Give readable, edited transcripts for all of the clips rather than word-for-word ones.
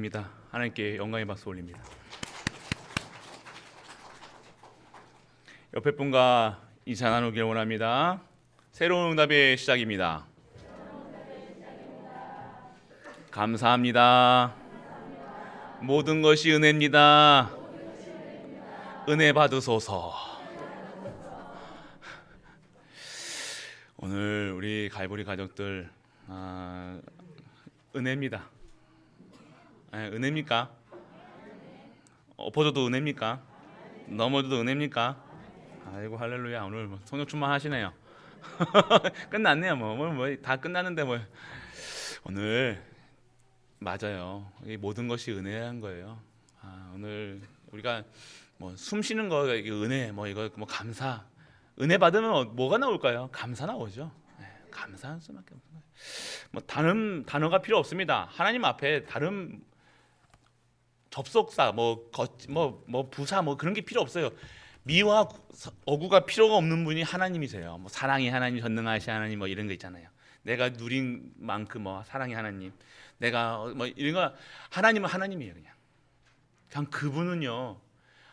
은혜입니다. 하나님께 영광의 박수 올립니다. 옆에 분과 인사 나누길 원합니다. 새로운 응답의 시작입니다. 감사합니다. 모든 것이 은혜입니다. 은혜 받으소서. 오늘 우리 갈보리 가족들 은혜입니다. 은혜입니까? 엎어져도 은혜입니까? 넘어져도 은혜입니까? 아이고 할렐루야. 오늘 성령 충만하시네요. 끝났네요. 뭐 다 끝났는데 뭐 오늘 맞아요. 이 모든 것이 은혜한 거예요. 오늘 우리가 뭐 숨 쉬는 거 이거 은혜 뭐 이거 뭐 감사 은혜 받으면 뭐가 나올까요? 감사 나오죠. 감사한 수밖에 없는 거예요. 뭐 다른 단어가 필요 없습니다. 하나님 앞에 다른 접속사 뭐 부사 뭐 그런 게 필요 없어요. 미와 어구가 필요가 없는 분이 하나님이세요. 뭐 사랑의 하나님, 전능하신 하나님 뭐 이런 거 있잖아요. 내가 누린 만큼 뭐 사랑의 하나님, 내가 뭐 이런 거 하나님은 하나님이에요. 그냥 그분은요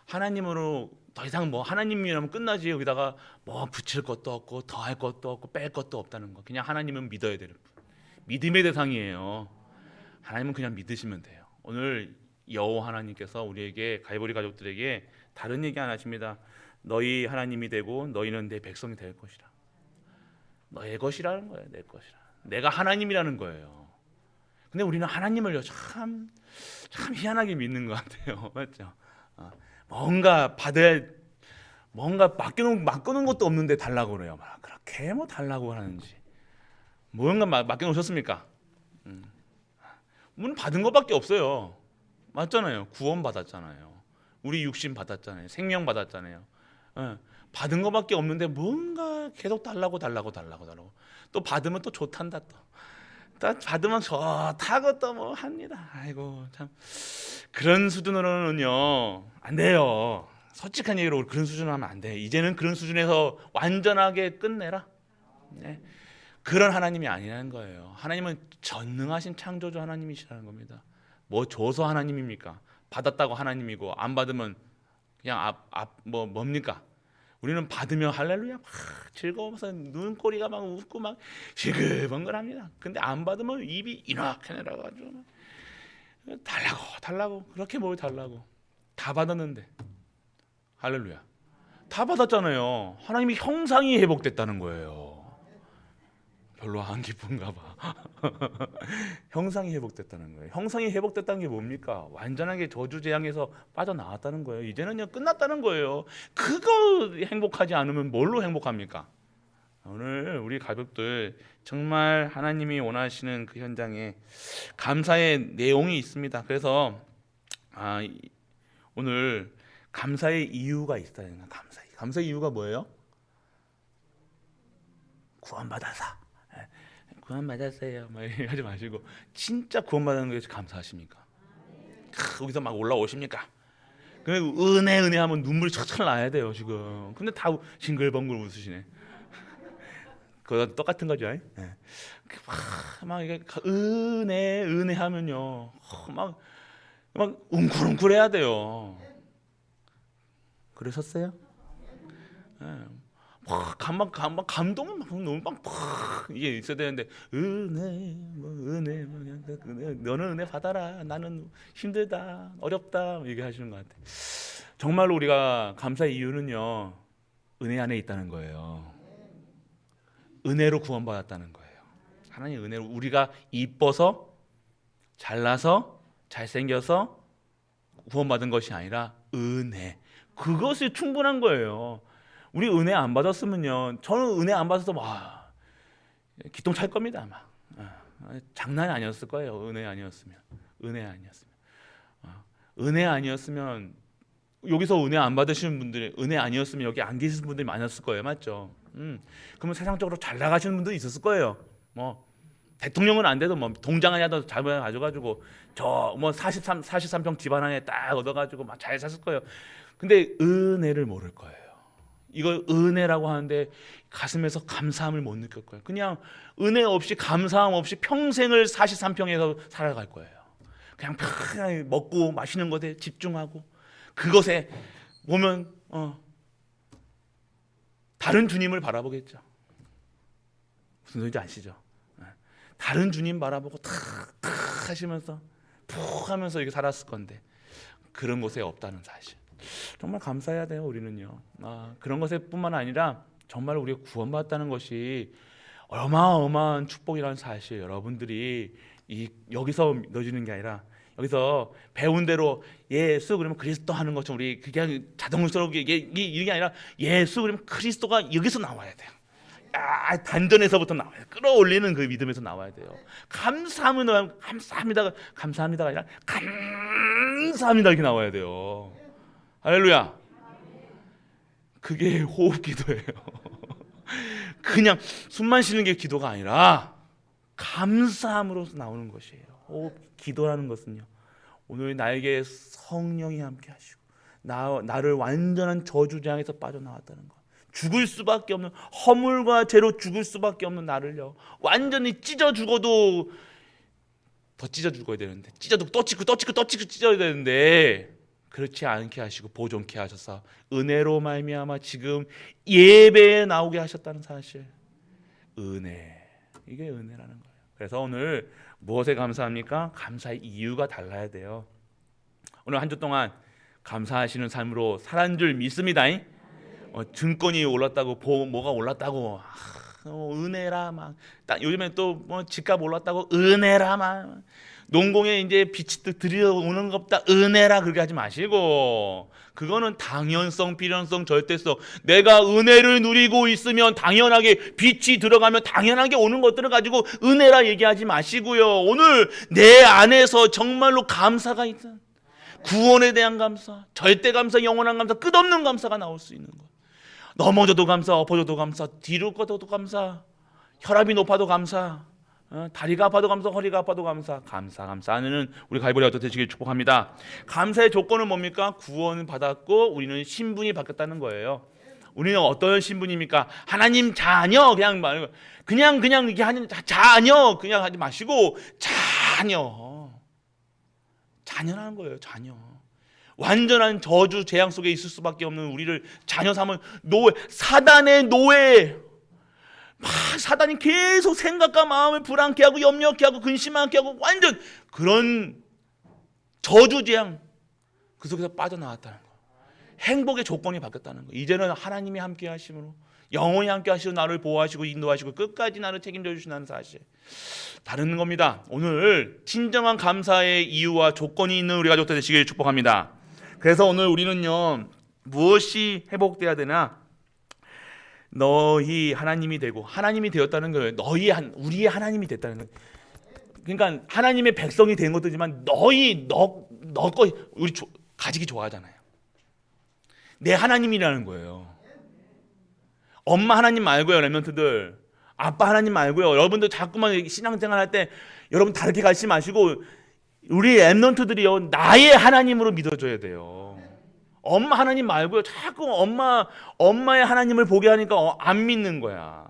하나님으로 더 이상 뭐 하나님이라면 끝나지. 여기다가 뭐 붙일 것도 없고 더할 것도 없고 뺄 것도 없다는 거. 그냥 하나님은 믿어야 되는 분. 믿음의 대상이에요. 하나님은 그냥 믿으시면 돼요. 오늘 여호와 하나님께서 우리에게 갈보리 가족들에게 다른 얘기 안 하십니다. 너희 하나님이 되고 너희는 내 백성이 될 것이라. 너의 것이라는 거예요. 내 것이라. 내가 하나님이라는 거예요. 근데 우리는 하나님을요 참 희한하게 믿는 것 같아요. 맞죠? 뭔가 맡겨놓은 것도 없는데 달라고 그래요. 막 그렇게 뭐 달라고 하는지. 뭔가 맡겨놓으셨습니까? 문 받은 것밖에 없어요. 맞잖아요. 구원 받았잖아요. 우리 육신 받았잖아요. 생명 받았잖아요. 받은 것밖에 없는데 뭔가 계속 달라고 또 받으면 또 좋단다. 또 받으면 좋다고 또 뭐 합니다. 아이고 참 그런 수준으로는요 안 돼요. 솔직한 얘기로 그런 수준으로 하면 안 돼. 이제는 그런 수준에서 완전하게 끝내라. 네. 그런 하나님이 아니라는 거예요. 하나님은 전능하신 창조주 하나님이시라는 겁니다. 뭐 줘서 하나님입니까? 받았다고 하나님이고 안 받으면 그냥 뭡니까? 우리는 받으면 할렐루야 막 즐거워서 눈꼬리가 막 웃고 막 시글벙글합니다. 근데 안 받으면 입이 이렇게 내려가지고 달라고 그렇게 뭘 달라고 다 받았는데 할렐루야 다 받았잖아요. 하나님이 형상이 회복됐다는 거예요. 별로 안 기쁜가 봐. 형상이 회복됐다는 거예요. 형상이 회복됐다는 게 뭡니까? 완전하게 저주 재앙에서 빠져나왔다는 거예요. 이제는요 끝났다는 거예요. 그거 행복하지 않으면 뭘로 행복합니까? 오늘 우리 가족들 정말 하나님이 원하시는 그 현장에 감사의 내용이 있습니다. 그래서 오늘 감사의 이유가 있어요. 감사의 이유가 뭐예요? 구원받아서 구원받았어요. 막 하지 마시고 진짜 구원받는 것에 감사하십니까? 여기서 막 올라오십니까? 그리고 은혜 하면 눈물이 철철 나야 돼요 지금. 근데 다 징글벙글 웃으시네. 그거 똑같은 거죠. 네. 막 이게 은혜 하면요 막 웅크웅크해야 돼요. 그러셨어요? 네. 감동은 너무 이게 있어야 되는데 은혜 너는 은혜 받아라 나는 힘들다 어렵다 얘기하시는 것 같아. 정말로 우리가 감사의 이유는요 은혜 안에 있다는 거예요. 은혜로 구원받았다는 거예요. 하나님 은혜로 우리가 이뻐서 잘나서 잘생겨서 구원받은 것이 아니라 은혜 그것이 충분한 거예요. 우리 은혜 안 받았으면요 저는 은혜 안 받아서 기똥 찰 겁니다. 장난이 아니었을 거예요. 은혜 아니었으면 여기서 은혜 안 받으시는 분들이 은혜 아니었으면 여기 안 계시는 분들이 많았을 거예요. 맞죠? 그러면 세상적으로 잘 나가시는 분도 있었을 거예요. 뭐 대통령은 안 돼도 뭐 동장 하나도 잘 가져가지고 저 뭐 43평 집안 안에 딱 얻어가지고 막 잘 샀을 거예요. 근데 은혜를 모를 거예요. 이걸 은혜라고 하는데 가슴에서 감사함을 못 느낄 거예요. 그냥 은혜 없이 감사함 없이 평생을 43평에서 살아갈 거예요. 그냥 편하게 먹고 마시는 것에 집중하고 그것에 보면 다른 주님을 바라보겠죠. 무슨 소리인지 아시죠? 다른 주님 바라보고 탁 하시면서 푹 하면서 이렇게 살았을 건데 그런 곳에 없다는 사실. 정말 감사해야 돼요. 우리는요. 그런 것에 뿐만 아니라 정말 우리가 구원받았다는 것이 어마어마한 축복이라는 사실, 여러분들이 여기서 믿어지는 게 아니라 여기서 배운 대로 예수 그러면 그리스도 하는 것처럼 우리 그냥 자동적으로 이게 아니라 예수 그러면 그리스도가 여기서 나와야 돼요. 단전에서부터 나와요. 끌어올리는 그 믿음에서 나와야 돼요. 감사합니다가 아니라 감사합니다 이렇게 나와야 돼요. 할렐루야. 그게 호흡 기도예요. 그냥 숨만 쉬는 게 기도가 아니라 감사함으로서 나오는 것이에요. 호흡 기도라는 것은요, 오늘 나에게 성령이 함께 하시고 나를 완전한 저주장에서 빠져나왔다는 것, 죽을 수밖에 없는 허물과 죄로 죽을 수밖에 없는 나를요 완전히 찢어 죽어도 더 찢어 죽어야 되는데 찢어도 또 찢고 찢어야 되는데 그렇지 않게 하시고 보존케 하셔서 은혜로 말미암아 지금 예배에 나오게 하셨다는 사실. 은혜, 이게 은혜라는 거예요. 그래서 오늘 무엇에 감사합니까? 감사의 이유가 달라야 돼요. 오늘 한 주 동안 감사하시는 삶으로 살한 줄 믿습니다. 증권이 올랐다고 뭐가 올랐다고 은혜라 막 요즘에 또 뭐 집값 올랐다고 은혜라 막 농공에 이제 빛이 들여오는 것보다 은혜라 그렇게 하지 마시고, 그거는 당연성, 필연성, 절대성. 내가 은혜를 누리고 있으면 당연하게 빛이 들어가면 당연하게 오는 것들을 가지고 은혜라 얘기하지 마시고요. 오늘 내 안에서 정말로 감사가 있다. 구원에 대한 감사, 절대 감사, 영원한 감사, 끝없는 감사가 나올 수 있는 것. 넘어져도 감사, 엎어져도 감사, 뒤로 꺼져도 감사, 혈압이 높아도 감사, 다리가 아파도 감사, 허리가 아파도 감사. 감사하는 우리 가이버리 어떻게 되시길 축복합니다. 감사의 조건은 뭡니까? 구원을 받았고 우리는 신분이 바뀌었다는 거예요. 우리는 어떤 신분입니까? 하나님 자녀. 그냥 이렇게 하는 자녀 그냥 하지 마시고 자녀라는 거예요. 자녀. 완전한 저주 재앙 속에 있을 수밖에 없는 우리를 자녀 삼은 노예, 사단의 노예. 사단이 계속 생각과 마음을 불안케 하고 염려케 하고 근심하게 하고 완전 그런 저주 재앙 그 속에서 빠져나왔다는 거. 행복의 조건이 바뀌었다는 거. 이제는 하나님이 함께 하심으로 영원히 함께 하시고 나를 보호하시고 인도하시고 끝까지 나를 책임져 주시는 사실. 다른 겁니다. 오늘 진정한 감사의 이유와 조건이 있는 우리 가족들 되시길 축복합니다. 그래서 오늘 우리는요, 무엇이 회복돼야 되나? 너희 하나님이 되고, 하나님이 되었다는 거예요. 우리의 하나님이 됐다는 거예요. 그러니까 하나님의 백성이 된 것도지만 너 거 우리 가지기 좋아하잖아요. 내 하나님이라는 거예요. 엄마 하나님 말고요, 렘넌트들. 아빠 하나님 말고요. 여러분들 자꾸만 신앙생활 할 때 여러분 다르게 가지 마시고 우리 렘넌트들이요, 나의 하나님으로 믿어줘야 돼요. 엄마 하나님 말고요. 자꾸 엄마의 하나님을 보게 하니까 안 믿는 거야.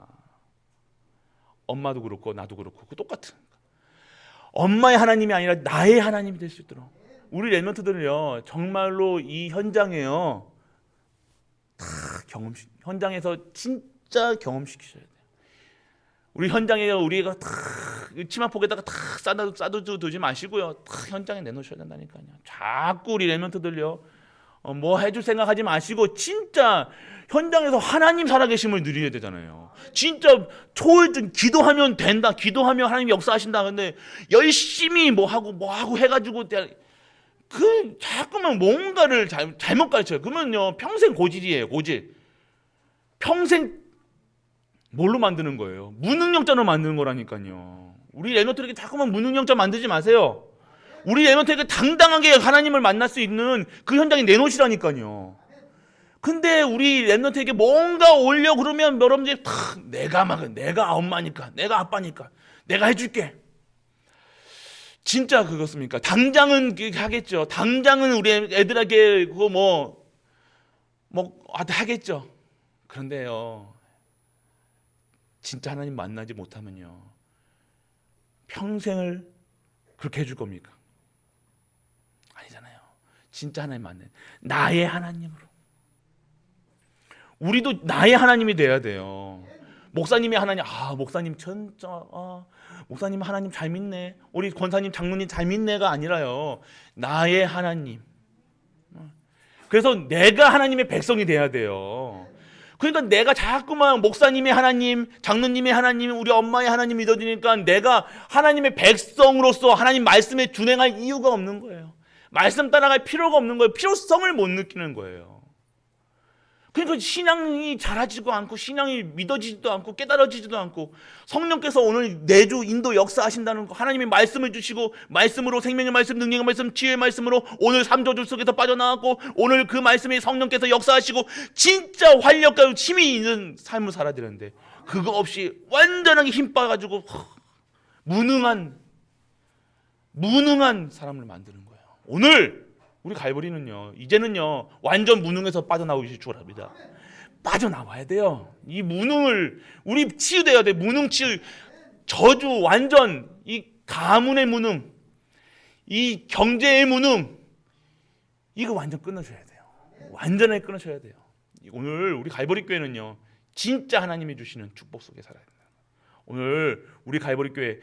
엄마도 그렇고 나도 그렇고 똑같은. 엄마의 하나님이 아니라 나의 하나님이 될 수 있도록 우리 렘넌트들은요, 정말로 이 현장에요, 다 현장에서 진짜 경험시키셔야 돼요. 우리 현장에 우리가 다 치마폭에다가 다 싸두지 마시고요, 다 현장에 내놓으셔야 된다니까요. 자꾸 우리 렘넌트들요, 뭐 해줄 생각하지 마시고 진짜 현장에서 하나님 살아계심을 누려야 되잖아요. 진짜 초월적 기도하면 된다, 기도하면 하나님 역사하신다. 근데 열심히 뭐 하고 해가지고 자꾸만 뭔가를 잘못 가르쳐요. 그러면요 평생 고질이에요. 고질. 평생 뭘로 만드는 거예요? 무능력자로 만드는 거라니까요. 우리 렘넌트에게 자꾸만 무능력자 만들지 마세요. 우리 렘넌트에게 당당하게 하나님을 만날 수 있는 그 현장에 내놓으시라니까요. 근데 우리 렘넌트에게 뭔가 오려 그러면 여러분들이 내가 엄마니까, 내가 아빠니까, 내가 해줄게. 진짜 그렇습니까? 당장은 하겠죠. 당장은 우리 애들에게 그거 하겠죠. 그런데요, 진짜 하나님 만나지 못하면요, 평생을 그렇게 해줄 겁니까? 진짜 하나님 맞네. 나의 하나님으로. 우리도 나의 하나님이 돼야 돼요. 목사님이 하나님, 목사님 진짜, 목사님 하나님 잘 믿네. 우리 권사님, 장로님 잘 믿네가 아니라요. 나의 하나님. 그래서 내가 하나님의 백성이 돼야 돼요. 그러니까 내가 자꾸만 목사님의 하나님, 장로님의 하나님, 우리 엄마의 하나님 믿어지니까 내가 하나님의 백성으로서 하나님 말씀에 준행할 이유가 없는 거예요. 말씀 따라갈 필요가 없는 거예요. 필요성을 못 느끼는 거예요. 그러니까 신앙이 자라지도 않고 신앙이 믿어지지도 않고 깨달아지지도 않고 성령께서 오늘 내주 인도 역사하신다는 거 하나님이 말씀을 주시고 말씀으로 생명의 말씀, 능력의 말씀, 지혜의 말씀으로 오늘 3저주 속에서 빠져나왔고 오늘 그 말씀이 성령께서 역사하시고 진짜 활력과 힘이 있는 삶을 살아야 되는데 그거 없이 완전하게 힘 빠가지고 무능한 사람을 만드는 거예요. 오늘 우리 갈보리는요 이제는요 완전 무능에서 빠져나오기 축원합니다. 빠져나와야 돼요. 이 무능을 우리 치유돼야 돼. 무능 치유, 저주, 완전 이 가문의 무능, 이 경제의 무능, 이거 완전 끊어줘야 돼요. 완전하게 끊어줘야 돼요. 오늘 우리 갈보리 교회는요 진짜 하나님이 주시는 축복 속에 살아야 된다. 오늘 우리 갈보리 교회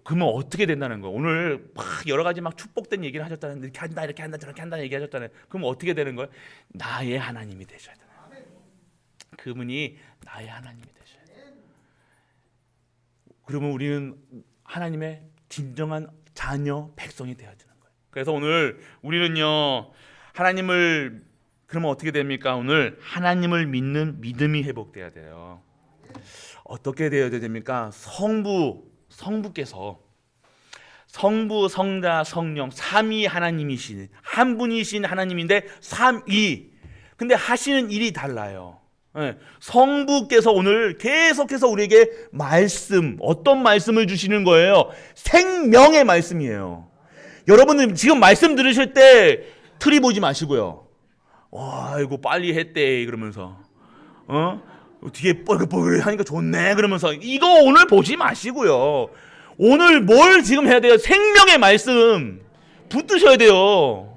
그러면 어떻게 된다는 거예요? 오늘 막 여러 가지 막 축복된 얘기를 하셨다는데 이렇게 한다 저렇게 한다 얘기하셨잖아요. 그럼 어떻게 되는 거예요? 나의 하나님이 되셔야 돼요. 그분이 나의 하나님이 되셔야 돼요. 그러면 우리는 하나님의 진정한 자녀 백성이 되어야 되는 거예요. 그래서 오늘 우리는요 하나님을 그러면 어떻게 됩니까? 오늘 하나님을 믿는 믿음이 회복돼야 돼요. 어떻게 되어야 됩니까? 성부께서 성부, 성자, 성령 삼위 하나님이신 한 분이신 하나님인데 삼위 근데 하시는 일이 달라요. 성부께서 오늘 계속해서 우리에게 말씀, 어떤 말씀을 주시는 거예요? 생명의 말씀이에요. 여러분은 지금 말씀 들으실 때 틀이 보지 마시고요. 이거 빨리 했대 그러면서 뒤에 뻘글뻘글 하니까 좋네 그러면서 이거 오늘 보지 마시고요. 오늘 뭘 지금 해야 돼요? 생명의 말씀 붙드셔야 돼요.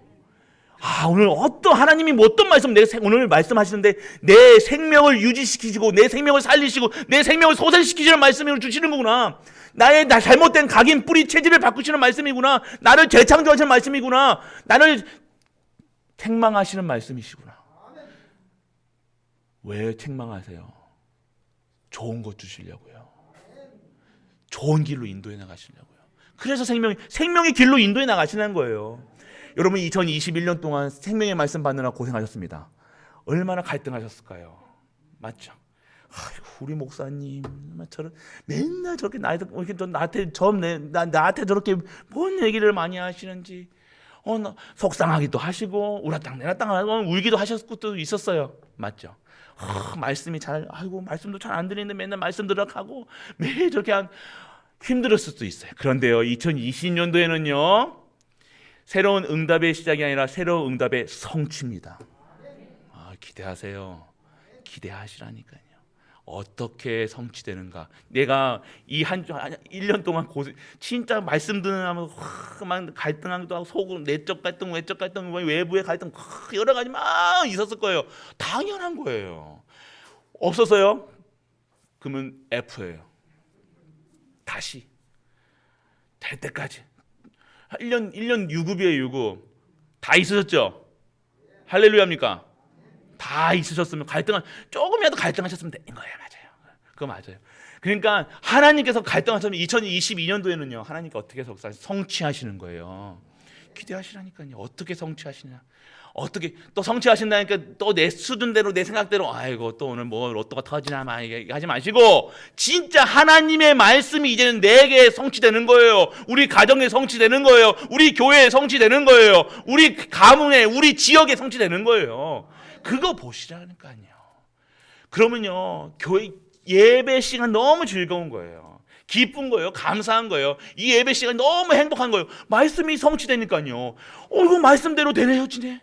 오늘 하나님이 어떤 말씀 오늘 말씀하시는데 내 생명을 유지시키시고 내 생명을 살리시고 내 생명을 소생시키시는 말씀을 주시는 거구나. 나의 잘못된 각인 뿌리 체질을 바꾸시는 말씀이구나. 나를 재창조하시는 말씀이구나. 나를 책망하시는 말씀이시구나. 왜 책망하세요? 좋은 것 주시려고요. 좋은 길로 인도해 나가시려고요. 그래서 생명의 길로 인도해 나가시는 거예요. 여러분 2021년 동안 생명의 말씀 받느라 고생하셨습니다. 얼마나 갈등하셨을까요? 맞죠? 우리 목사님 맨날 저렇게 나한테 저렇게 뭔 얘기를 많이 하시는지 속상하기도 하시고 우라땅내라땅 하고 울기도 하셨을 것도 있었어요. 맞죠? 말씀이 말씀도 잘 안 들리는데 맨날 말씀 들어가고 매일 저렇게 힘들었을 수도 있어요. 그런데요 2020년도에는요 새로운 응답의 시작이 아니라 새로운 응답의 성취입니다. 기대하세요. 기대하시라니까요. 어떻게 성취되는가. 내가 이 1년 동안 진짜 말씀 듣는 막 갈등하기도 하고 속으로 내적 갈등, 외적 갈등, 외부의 갈등 여러 가지 막 있었을 거예요. 당연한 거예요. 없었어요? 그러면 F예요. 다시 될 때까지 1년 유급이에요. 유급. 다 있으셨죠? 할렐루야입니까? 다 있으셨으면 조금이라도 갈등하셨으면 되는 거예요. 맞아요. 그거 맞아요. 그러니까 하나님께서 갈등하셨으면 2022년도에는요 하나님께 어떻게 해서 성취하시는 거예요. 기대하시라니까요. 어떻게 성취하시냐. 어떻게 또 성취하신다니까 또 내 수준대로 내 생각대로 또 오늘 뭐 로또가 터지나 막 하지 마시고 진짜 하나님의 말씀이 이제는 내게 성취되는 거예요. 우리 가정에 성취되는 거예요. 우리 교회에 성취되는 거예요. 우리 가문에 우리 지역에 성취되는 거예요. 그거 보시라니까요. 그러면요 교회 예배 시간 너무 즐거운 거예요. 기쁜 거예요. 감사한 거예요. 이 예배 시간 너무 행복한 거예요. 말씀이 성취되니까요. 이거 말씀대로 되네요, 진짜.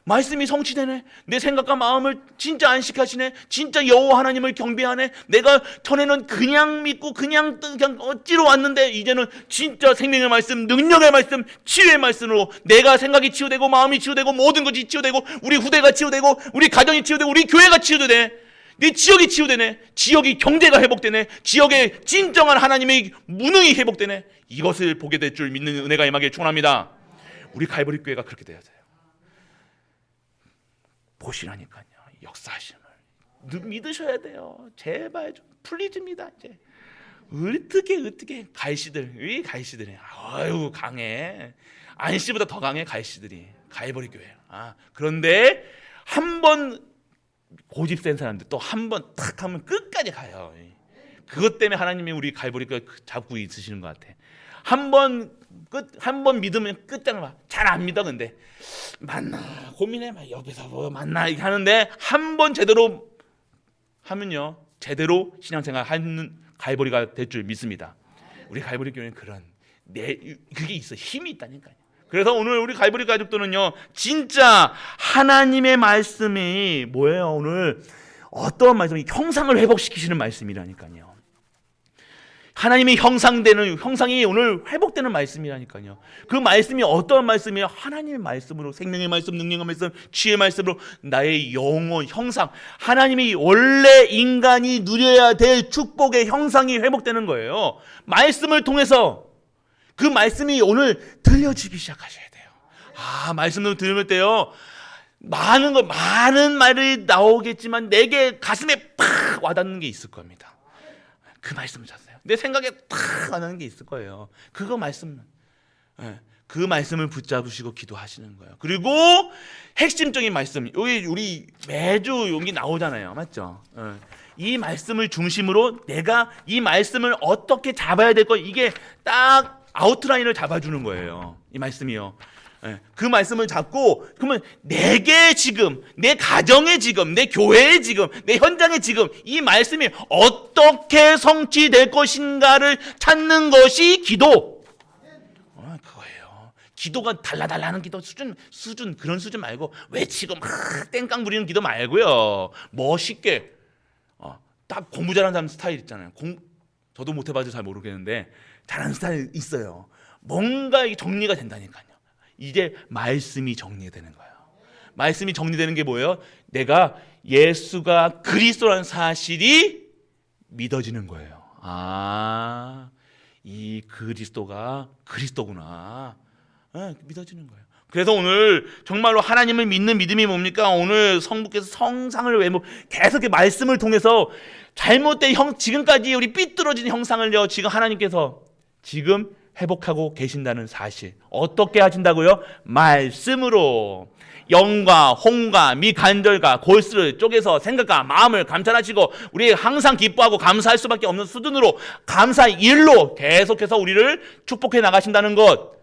말씀이 성취되네. 내 생각과 마음을 진짜 안식하시네. 진짜 여호와 하나님을 경배하네. 내가 전에는 그냥 믿고 그냥 어찌로 왔는데 이제는 진짜 생명의 말씀, 능력의 말씀, 치유의 말씀으로 내가 생각이 치유되고 마음이 치유되고 모든 것이 치유되고 우리 후대가 치유되고 우리 가정이 치유되고 우리 교회가 치유되네. 내 지역이 치유되네. 지역이 경제가 회복되네. 지역의 진정한 하나님의 무능이 회복되네. 이것을 보게 될 줄 믿는 은혜가 임하기를 축원합니다. 우리 갈보리 교회가 그렇게 되어야 돼요. 보시라니까요. 역사하심을 믿으셔야 돼요. 제발 좀 플리즈입니다. 이제 어떻게 갈씨들, 이 갈씨들이 아유 강해. 안씨보다 더 강해. 갈씨들이 갈보리 교회. 그런데 한번 고집 센 사람들 또 한 번 탁 하면 끝까지 가요. 그것 때문에 하나님이 우리 갈보리 교회 잡고 있으시는 것 같아. 한 번 믿으면 끝장을 잘 안 믿어. 근데 만나 고민해 막 옆에서 뭐 만나 이렇게 하는데 한 번 제대로 하면요 제대로 신앙생활 하는 갈보리가 될 줄 믿습니다. 우리 갈보리 교회는 그런 그게 있어. 힘이 있다니까요. 그래서 오늘 우리 갈보리 가족들은요 진짜 하나님의 말씀이 뭐예요? 오늘 어떤 말씀이 형상을 회복시키시는 말씀이라니까요. 하나님의 형상이 오늘 회복되는 말씀이라니까요. 그 말씀이 어떤 말씀이에요? 하나님의 말씀으로, 생명의 말씀, 능력의 말씀, 치유의 말씀으로 나의 영혼, 형상, 하나님이 원래 인간이 누려야 될 축복의 형상이 회복되는 거예요. 말씀을 통해서 그 말씀이 오늘 들려지기 시작하셔야 돼요. 말씀을 들을 때요 많은 말이 나오겠지만 내게 가슴에 팍 와닿는 게 있을 겁니다. 그 말씀을 찾으세요. 내 생각에 탁 와닿는 게 있을 거예요. 그 말씀을 붙잡으시고 기도하시는 거예요. 그리고 핵심적인 말씀, 여기 우리 매주 여기 나오잖아요, 맞죠? 이 말씀을 중심으로 내가 이 말씀을 어떻게 잡아야 될 거, 이게 딱 아웃라인을 잡아주는 거예요. 이 말씀이요. 그 말씀을 잡고 그러면 내게 지금, 내 가정에 지금, 내 교회에 지금, 내 현장에 지금 이 말씀이 어떻게 성취될 것인가를 찾는 것이 기도. 그거예요. 기도가 달라달라는 기도 수준 그런 수준 말고 외치고 막 땡깡 부리는 기도 말고요. 멋있게 딱 공부 잘하는 사람 스타일 있잖아요. 저도 못 해봐서 잘 모르겠는데 잘하는 스타일 있어요. 뭔가 이게 정리가 된다니까요. 이제 말씀이 정리되는 거예요. 말씀이 정리되는 게 뭐예요? 내가 예수가 그리스도라는 사실이 믿어지는 거예요. 이 그리스도가 그리스도구나. 믿어지는 거예요. 그래서 오늘 정말로 하나님을 믿는 믿음이 뭡니까? 오늘 성부께서 성상을 계속 말씀을 통해서 잘못된 지금까지 우리 삐뚤어진 형상을요 지금 하나님께서 지금 회복하고 계신다는 사실. 어떻게 하신다고요? 말씀으로 영과 홍과 미간절과 골수를 쪼개서 생각과 마음을 감찰하시고 우리 항상 기뻐하고 감사할 수밖에 없는 수준으로 감사의 일로 계속해서 우리를 축복해 나가신다는 것.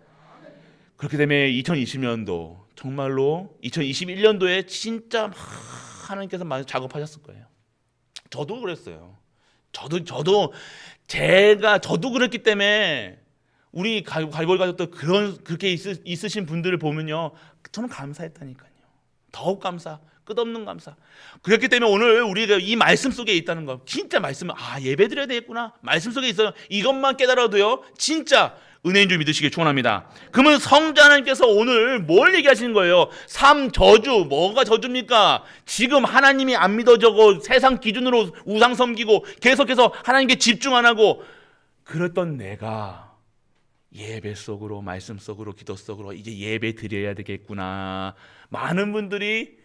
그렇게 되면 2020년도 정말로 2021년도에 진짜 하나님께서 많이 작업하셨을 거예요. 저도 그랬어요. 저도 그랬기 때문에 우리 갈보리 가족들 그렇게 있으신 분들을 보면요 저는 감사했다니까요. 더욱 감사, 끝없는 감사. 그렇기 때문에 오늘 우리가 이 말씀 속에 있다는 거, 진짜 말씀은 예배 드려야 되겠구나, 말씀 속에 있어요. 이것만 깨달아도요 진짜 은혜인 줄 믿으시길 축원합니다. 그러면 성자 하나님께서 오늘 뭘 얘기하시는 거예요? 삶 저주, 뭐가 저주입니까? 지금 하나님이 안 믿어지고 세상 기준으로 우상 섬기고 계속해서 하나님께 집중 안 하고 그랬던 내가 예배 속으로, 말씀 속으로, 기도 속으로 이제 예배 드려야 되겠구나. 많은 분들이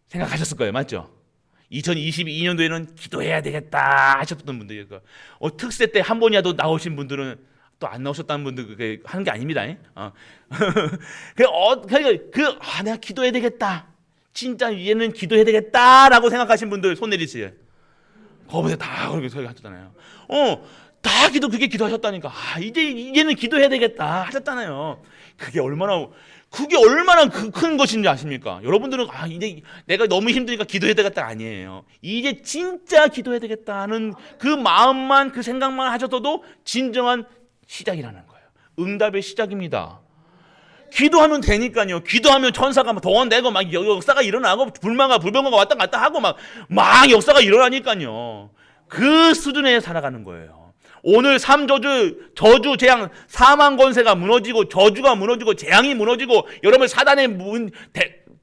생각하셨을 거예요. 맞죠? 2022년도에는 기도해야 되겠다 하셨던 분들이 특세 때 한 번이라도 나오신 분들은 또 안 나오셨다는 분들 그게 하는 게 아닙니다. 내가 기도해야 되겠다. 진짜 얘는 기도해야 되겠다라고 생각하신 분들 손 내리세요. 거기서 다 그렇게 하셨잖아요. 다 그게 기도하셨다니까. 이제는 기도해야 되겠다 하셨잖아요. 그게 얼마나 큰 것인지 아십니까? 여러분들은 이제 내가 너무 힘드니까 기도해야 되겠다 아니에요. 이제 진짜 기도해야 되겠다 하는 그 마음만, 그 생각만 하셔도 진정한 시작이라는 거예요. 응답의 시작입니다. 기도하면 되니까요. 기도하면 천사가 막 동원되고 막 역사가 일어나고 불만과 불병거가 왔다 갔다 하고 막 역사가 일어나니까요. 그 수준에 살아가는 거예요. 오늘 저주, 재앙, 사망 권세가 무너지고 저주가 무너지고 재앙이 무너지고 여러분 사단의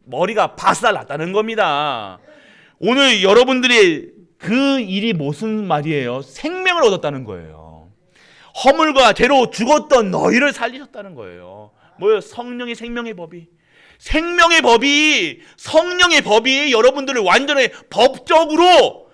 머리가 바싹 났다는 겁니다. 오늘 여러분들이 그 일이 무슨 말이에요? 생명을 얻었다는 거예요. 허물과 죄로 죽었던 너희를 살리셨다는 거예요. 뭐예요? 성령의 생명의 법이. 성령의 법이 여러분들을 완전히 법적으로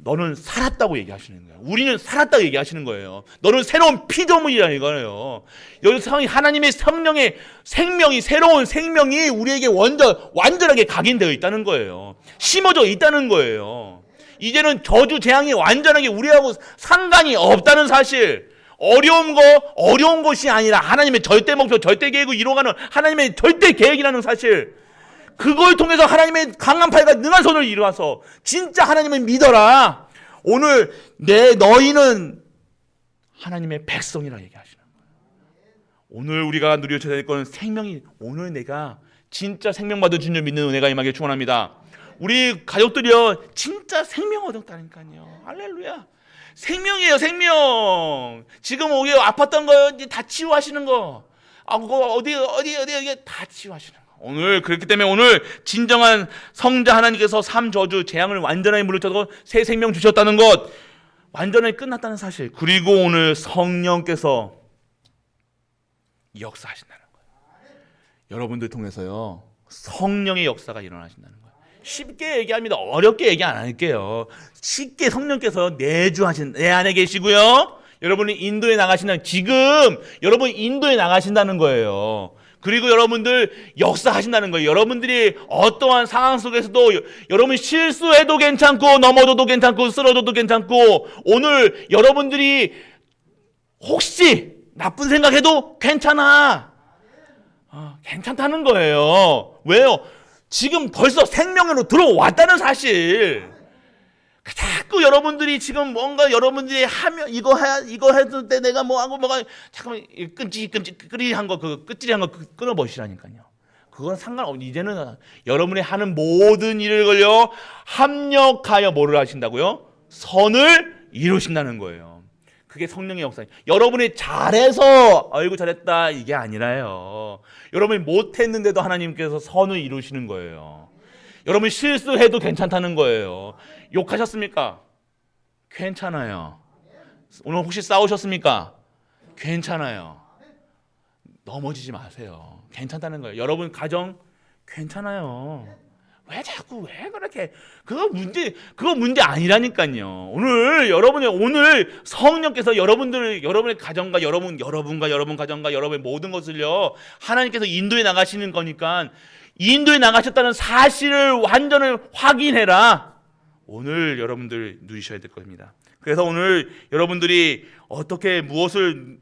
너는 살았다고 얘기하시는 거예요. 우리는 살았다고 얘기하시는 거예요. 너는 새로운 피조물이라는 이거예요. 여기서 하나님의 성령의 생명이, 새로운 생명이 우리에게 완전하게 각인되어 있다는 거예요. 심어져 있다는 거예요. 이제는 저주 재앙이 완전하게 우리하고 상관이 없다는 사실. 어려운 것이 아니라 하나님의 절대 목표, 절대 계획을 이루어가는 하나님의 절대 계획이라는 사실. 그걸 통해서 하나님의 강한 팔과 능한 손을 이루어서 진짜 하나님을 믿어라. 오늘 너희는 하나님의 백성이라 얘기하시는 거예요. 오늘 우리가 누려야 될 것은 생명이, 오늘 내가 진짜 생명 받을 줄 믿는 은혜가 임하게 축원합니다. 우리 가족들이요 진짜 생명 얻었다니까요. 할렐루야. 생명이에요, 생명. 지금 오게 아팠던 거 이제 다 치유하시는 거. 그거 어디 다 치유하시는 거. 오늘 그렇기 때문에 오늘 진정한 성자 하나님께서 저주 재앙을 완전하게 물리쳐서 새 생명 주셨다는 것, 완전히 끝났다는 사실. 그리고 오늘 성령께서 역사하신다는 거예요. 여러분들 통해서요 성령의 역사가 일어나신다는 거예요. 쉽게 얘기합니다. 어렵게 얘기 안 할게요. 쉽게 성령께서 내주하신 내 안에 계시고요. 여러분이 인도에 나가신다는, 지금 여러분 인도에 나가신다는 거예요. 그리고 여러분들 역사하신다는 거예요. 여러분들이 어떠한 상황 속에서도 여러분 실수해도 괜찮고 넘어져도 괜찮고 쓰러져도 괜찮고, 오늘 여러분들이 혹시 나쁜 생각해도 괜찮아. 괜찮다는 거예요. 왜요? 지금 벌써 생명으로 들어왔다는 사실. 자꾸 여러분들이 지금 뭔가 여러분들이 하면 이거 했을 때 내가 뭐하고 뭐가 잠깐만 끈질한 거 끊어버리시라니까요. 그건 상관없. 이제는 여러분이 하는 모든 일을 걸려 합력하여 뭐를 하신다고요? 선을 이루신다는 거예요. 그게 성령의 역사예요. 여러분이 잘해서 아이고 잘했다 이게 아니라요. 여러분이 못했는데도 하나님께서 선을 이루시는 거예요. 여러분 실수해도 괜찮다는 거예요. 욕하셨습니까? 괜찮아요. 오늘 혹시 싸우셨습니까? 괜찮아요. 넘어지지 마세요. 괜찮다는 거예요. 여러분 가정 괜찮아요. 왜 그렇게 그거 문제 아니라니까요. 오늘 성령께서 여러분의 가정과 여러분 가정과 여러분의 모든 것을요 하나님께서 인도에 나가시는 거니까, 인도에 나가셨다는 사실을 완전히 확인해라. 오늘 여러분들 누리셔야 될 겁니다. 그래서 오늘 여러분들이 무엇을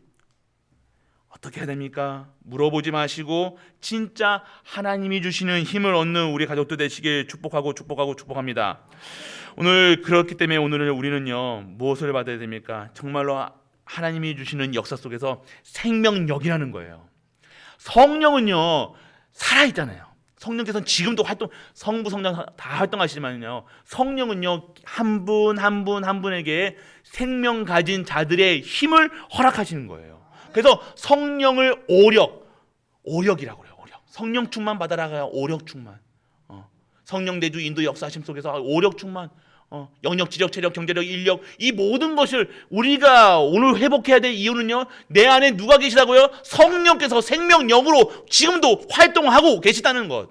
어떻게 해야 됩니까? 물어보지 마시고 진짜 하나님이 주시는 힘을 얻는 우리 가족들 되시길 축복합니다. 오늘 그렇기 때문에 오늘 우리는요 무엇을 받아야 됩니까? 정말로 하나님이 주시는 역사 속에서 생명력이라는 거예요. 성령은요 살아있잖아요. 성령께서는 지금도 성부 성령 다 활동하시지만요, 성령은요 한 분 한 분에게 생명 가진 자들의 힘을 허락하시는 거예요. 그래서 성령을 오력이라고 그래요. 성령 충만 받아라가 오력 충만. 성령 내주 인도 역사하심 속에서 오력 충만. 영역, 지력, 체력, 경제력, 인력, 이 모든 것을 우리가 오늘 회복해야 될 이유는요, 내 안에 누가 계시다고요? 성령께서 생명력으로 지금도 활동하고 계시다는 것.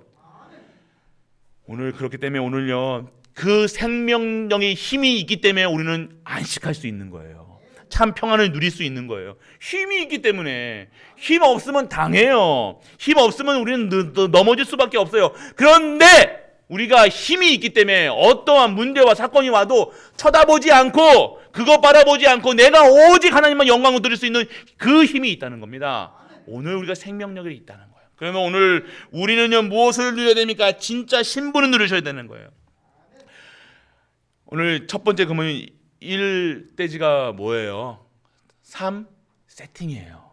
오늘 그렇기 때문에 오늘요 그 생명력의 힘이 있기 때문에 우리는 안식할 수 있는 거예요. 참 평안을 누릴 수 있는 거예요. 힘이 있기 때문에. 힘 없으면 당해요. 힘 없으면 우리는 넘어질 수밖에 없어요. 그런데 우리가 힘이 있기 때문에 어떠한 문제와 사건이 와도 쳐다보지 않고 그거 바라보지 않고 내가 오직 하나님만 영광을 드릴 수 있는 그 힘이 있다는 겁니다. 오늘 우리가 생명력이 있다는 거예요. 그러면 오늘 우리는요 무엇을 누려야 됩니까? 진짜 신분을 누리셔야 되는 거예요. 오늘 첫 번째 금은 1대지가 뭐예요? 3. 세팅이에요.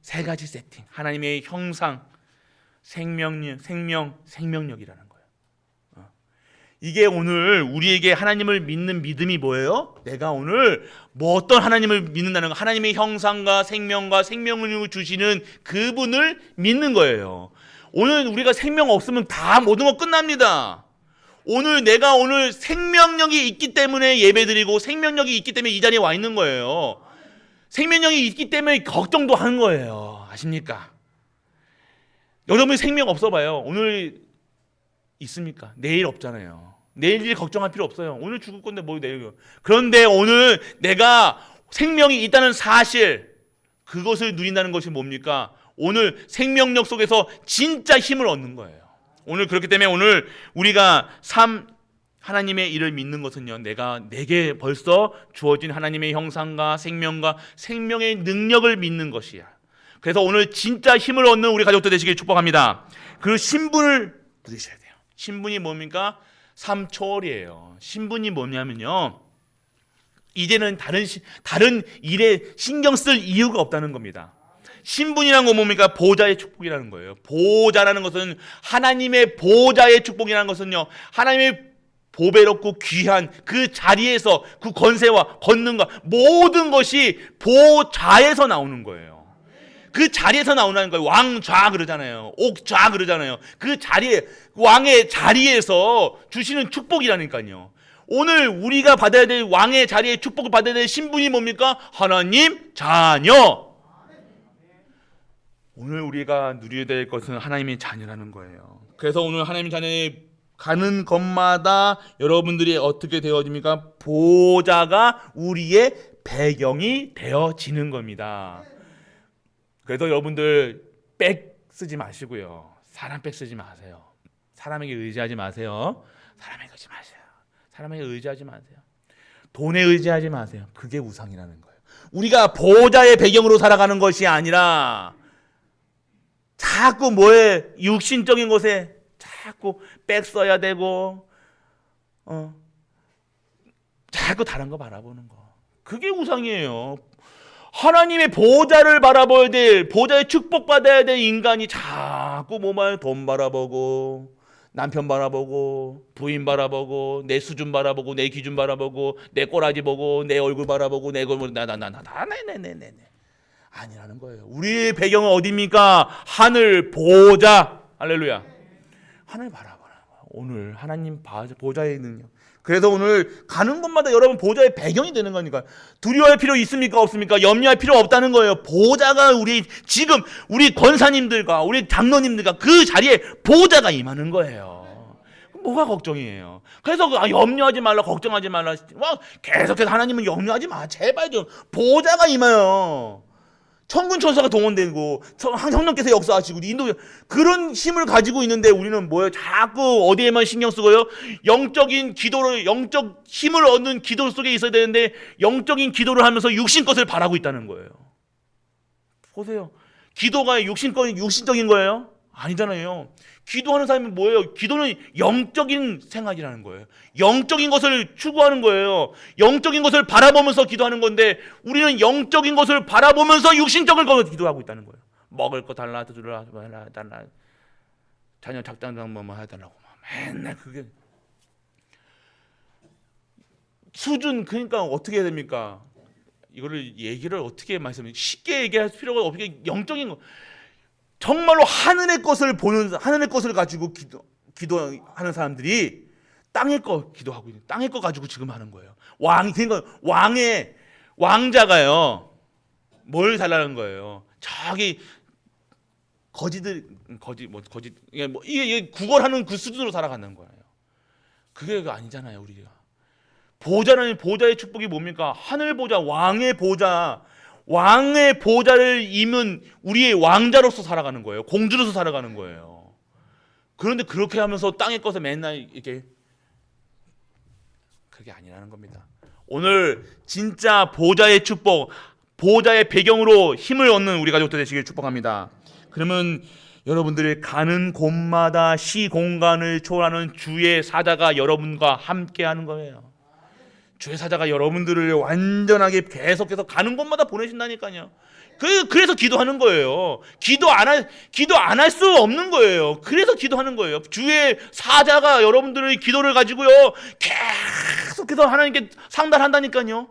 세 가지 세팅. 하나님의 형상, 생명력이라는 거예요. 이게 오늘 우리에게 하나님을 믿는 믿음이 뭐예요? 내가 오늘 뭐 어떤 하나님을 믿는다는 거, 하나님의 형상과 생명과 생명력을 주시는 그분을 믿는 거예요. 오늘 우리가 생명 없으면 다 모든 거 끝납니다. 오늘 내가 오늘 생명력이 있기 때문에 예배드리고 생명력이 있기 때문에 이 자리에 와 있는 거예요. 생명력이 있기 때문에 걱정도 하는 거예요. 아십니까? 여러분이 생명 없어 봐요. 오늘 있습니까? 내일 없잖아요. 내일 일 걱정할 필요 없어요. 오늘 죽을 건데 뭐 내일. 그런데 오늘 내가 생명이 있다는 사실, 그것을 누린다는 것이 뭡니까? 오늘 생명력 속에서 진짜 힘을 얻는 거예요. 오늘 그렇기 때문에 오늘 우리가 하나님의 일을 믿는 것은요, 내게 벌써 주어진 하나님의 형상과 생명과 생명의 능력을 믿는 것이야. 그래서 오늘 진짜 힘을 얻는 우리 가족들 되시길 축복합니다. 그 신분을 누리셔야 돼요. 신분이 뭡니까? 삶 초월이에요. 신분이 뭐냐면요, 이제는 다른 일에 신경 쓸 이유가 없다는 겁니다. 신분이라는 건 뭡니까? 보좌의 축복이라는 거예요. 보좌라는 것은 하나님의 보좌의 축복이라는 것은요, 하나님의 보배롭고 귀한 그 자리에서 그 권세와 권능과 모든 것이 보좌에서 나오는 거예요. 그 자리에서 나오는 거예요. 왕좌 그러잖아요. 옥좌 그러잖아요. 그 자리에, 왕의 자리에서 주시는 축복이라니까요. 오늘 우리가 받아야 될 왕의 자리에 축복을 받아야 될 신분이 뭡니까? 하나님 자녀. 오늘 우리가 누려야 될 것은 하나님의 자녀라는 거예요. 그래서 오늘 하나님의 자녀에 가는 것마다 여러분들이 어떻게 되어집니까? 보좌가 우리의 배경이 되어지는 겁니다. 그래서 여러분들 백 쓰지 마시고요. 사람 백 쓰지 마세요. 사람에게 의지하지 마세요. 사람에게 의지하지 마세요. 돈에 의지하지 마세요. 그게 우상이라는 거예요. 우리가 보좌의 배경으로 살아가는 것이 아니라 자꾸 육신적인 것에 자꾸 백 써야 되고 자꾸 다른 거 바라보는 거. 그게 우상이에요. 하나님의 보좌를 바라봐야 될, 보좌의 축복받아야 될 인간이 자꾸 돈 바라보고, 남편 바라보고, 부인 바라보고, 내 수준 바라보고, 내 기준 바라보고, 내 꼬라지 보고, 내 얼굴 바라보고, 내 얼굴 네네네네 아니라는 거예요. 우리의 배경은 어디입니까? 하늘 보좌. 할렐루야. 하늘 바라보라. 오늘 하나님 보좌의 능력. 그래서 오늘 가는 곳마다 여러분 보좌의 배경이 되는 거니까 두려워할 필요 있습니까? 없습니까? 염려할 필요 없다는 거예요. 보좌가 지금 우리 권사님들과 우리 장로님들과 그 자리에 보좌가 임하는 거예요. 뭐가 걱정이에요? 그래서 염려하지 말라, 걱정하지 말라. 계속해서 하나님은 염려하지 마. 제발 좀. 보좌가 임해요. 천군 천사가 동원되고 성령께서 역사하시고 그런 힘을 가지고 있는데 우리는 뭐예요? 자꾸 어디에만 신경 쓰고요? 영적인 기도를, 영적 힘을 얻는 기도 속에 있어야 되는데 영적인 기도를 하면서 육신 것을 바라고 있다는 거예요. 보세요. 기도가 육신적인 거예요? 아니잖아요. 기도하는 사람이 뭐예요? 기도는 영적인 생활이라는 거예요. 영적인 것을 추구하는 거예요. 영적인 것을 바라보면서 기도하는 건데 우리는 영적인 것을 바라보면서 육신적인 것을 기도하고 있다는 거예요. 먹을 거 달라, 달라, 자녀 작당장 뭐 해달라고 맨날 그게 수준. 그러니까 어떻게 해야 됩니까? 이거를 얘기를 어떻게 말씀드리면 쉽게 얘기할 필요가 없게 영적인 거. 정말로 하늘의 것을 가지고 기도하는 사람들이 땅의 거 기도하고 있는, 땅의 거 가지고 지금 하는 거예요. 그러니까 왕자가요, 뭘 달라는 거예요? 저기 이게 구걸하는 그 수준으로 살아가는 거예요. 그게 아니잖아요. 우리가 보좌의 축복이 뭡니까? 하늘 보좌, 왕의 보좌를 임은 우리의 왕자로서 살아가는 거예요. 공주로서 살아가는 거예요. 그런데 그렇게 하면서 땅의 것에 맨날 이렇게, 그게 아니라는 겁니다. 오늘 진짜 보좌의 축복, 보좌의 배경으로 힘을 얻는 우리 가족들 되시길 축복합니다. 그러면 여러분들이 가는 곳마다 시공간을 초월하는 주의 사자가 여러분과 함께 하는 거예요. 주의 사자가 여러분들을 완전하게 계속해서 가는 곳마다 보내신다니까요. 그래서 기도하는 거예요. 기도 안 할 수 없는 거예요. 그래서 기도하는 거예요. 주의 사자가 여러분들의 기도를 가지고요, 계속해서 하나님께 상달한다니까요.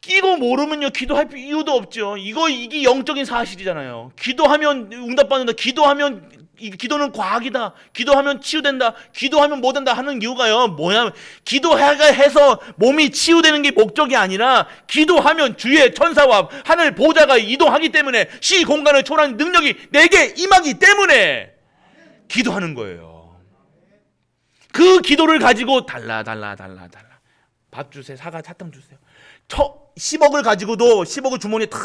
끼고 모르면요, 기도할 이유도 없죠. 이게 영적인 사실이잖아요. 기도하면 응답받는다. 기도는 과학이다. 기도하면 치유된다. 기도하면 뭐 된다 하는 이유가요, 뭐냐면 기도해서 몸이 치유되는 게 목적이 아니라 기도하면 주의 천사와 하늘 보좌가 이동하기 때문에 시 공간을 초월하는 능력이 내게 임하기 때문에 기도하는 거예요. 그 기도를 가지고 달라. 밥 주세요. 사탕 주세요. 10억을 가지고도 10억을 주머니에 탁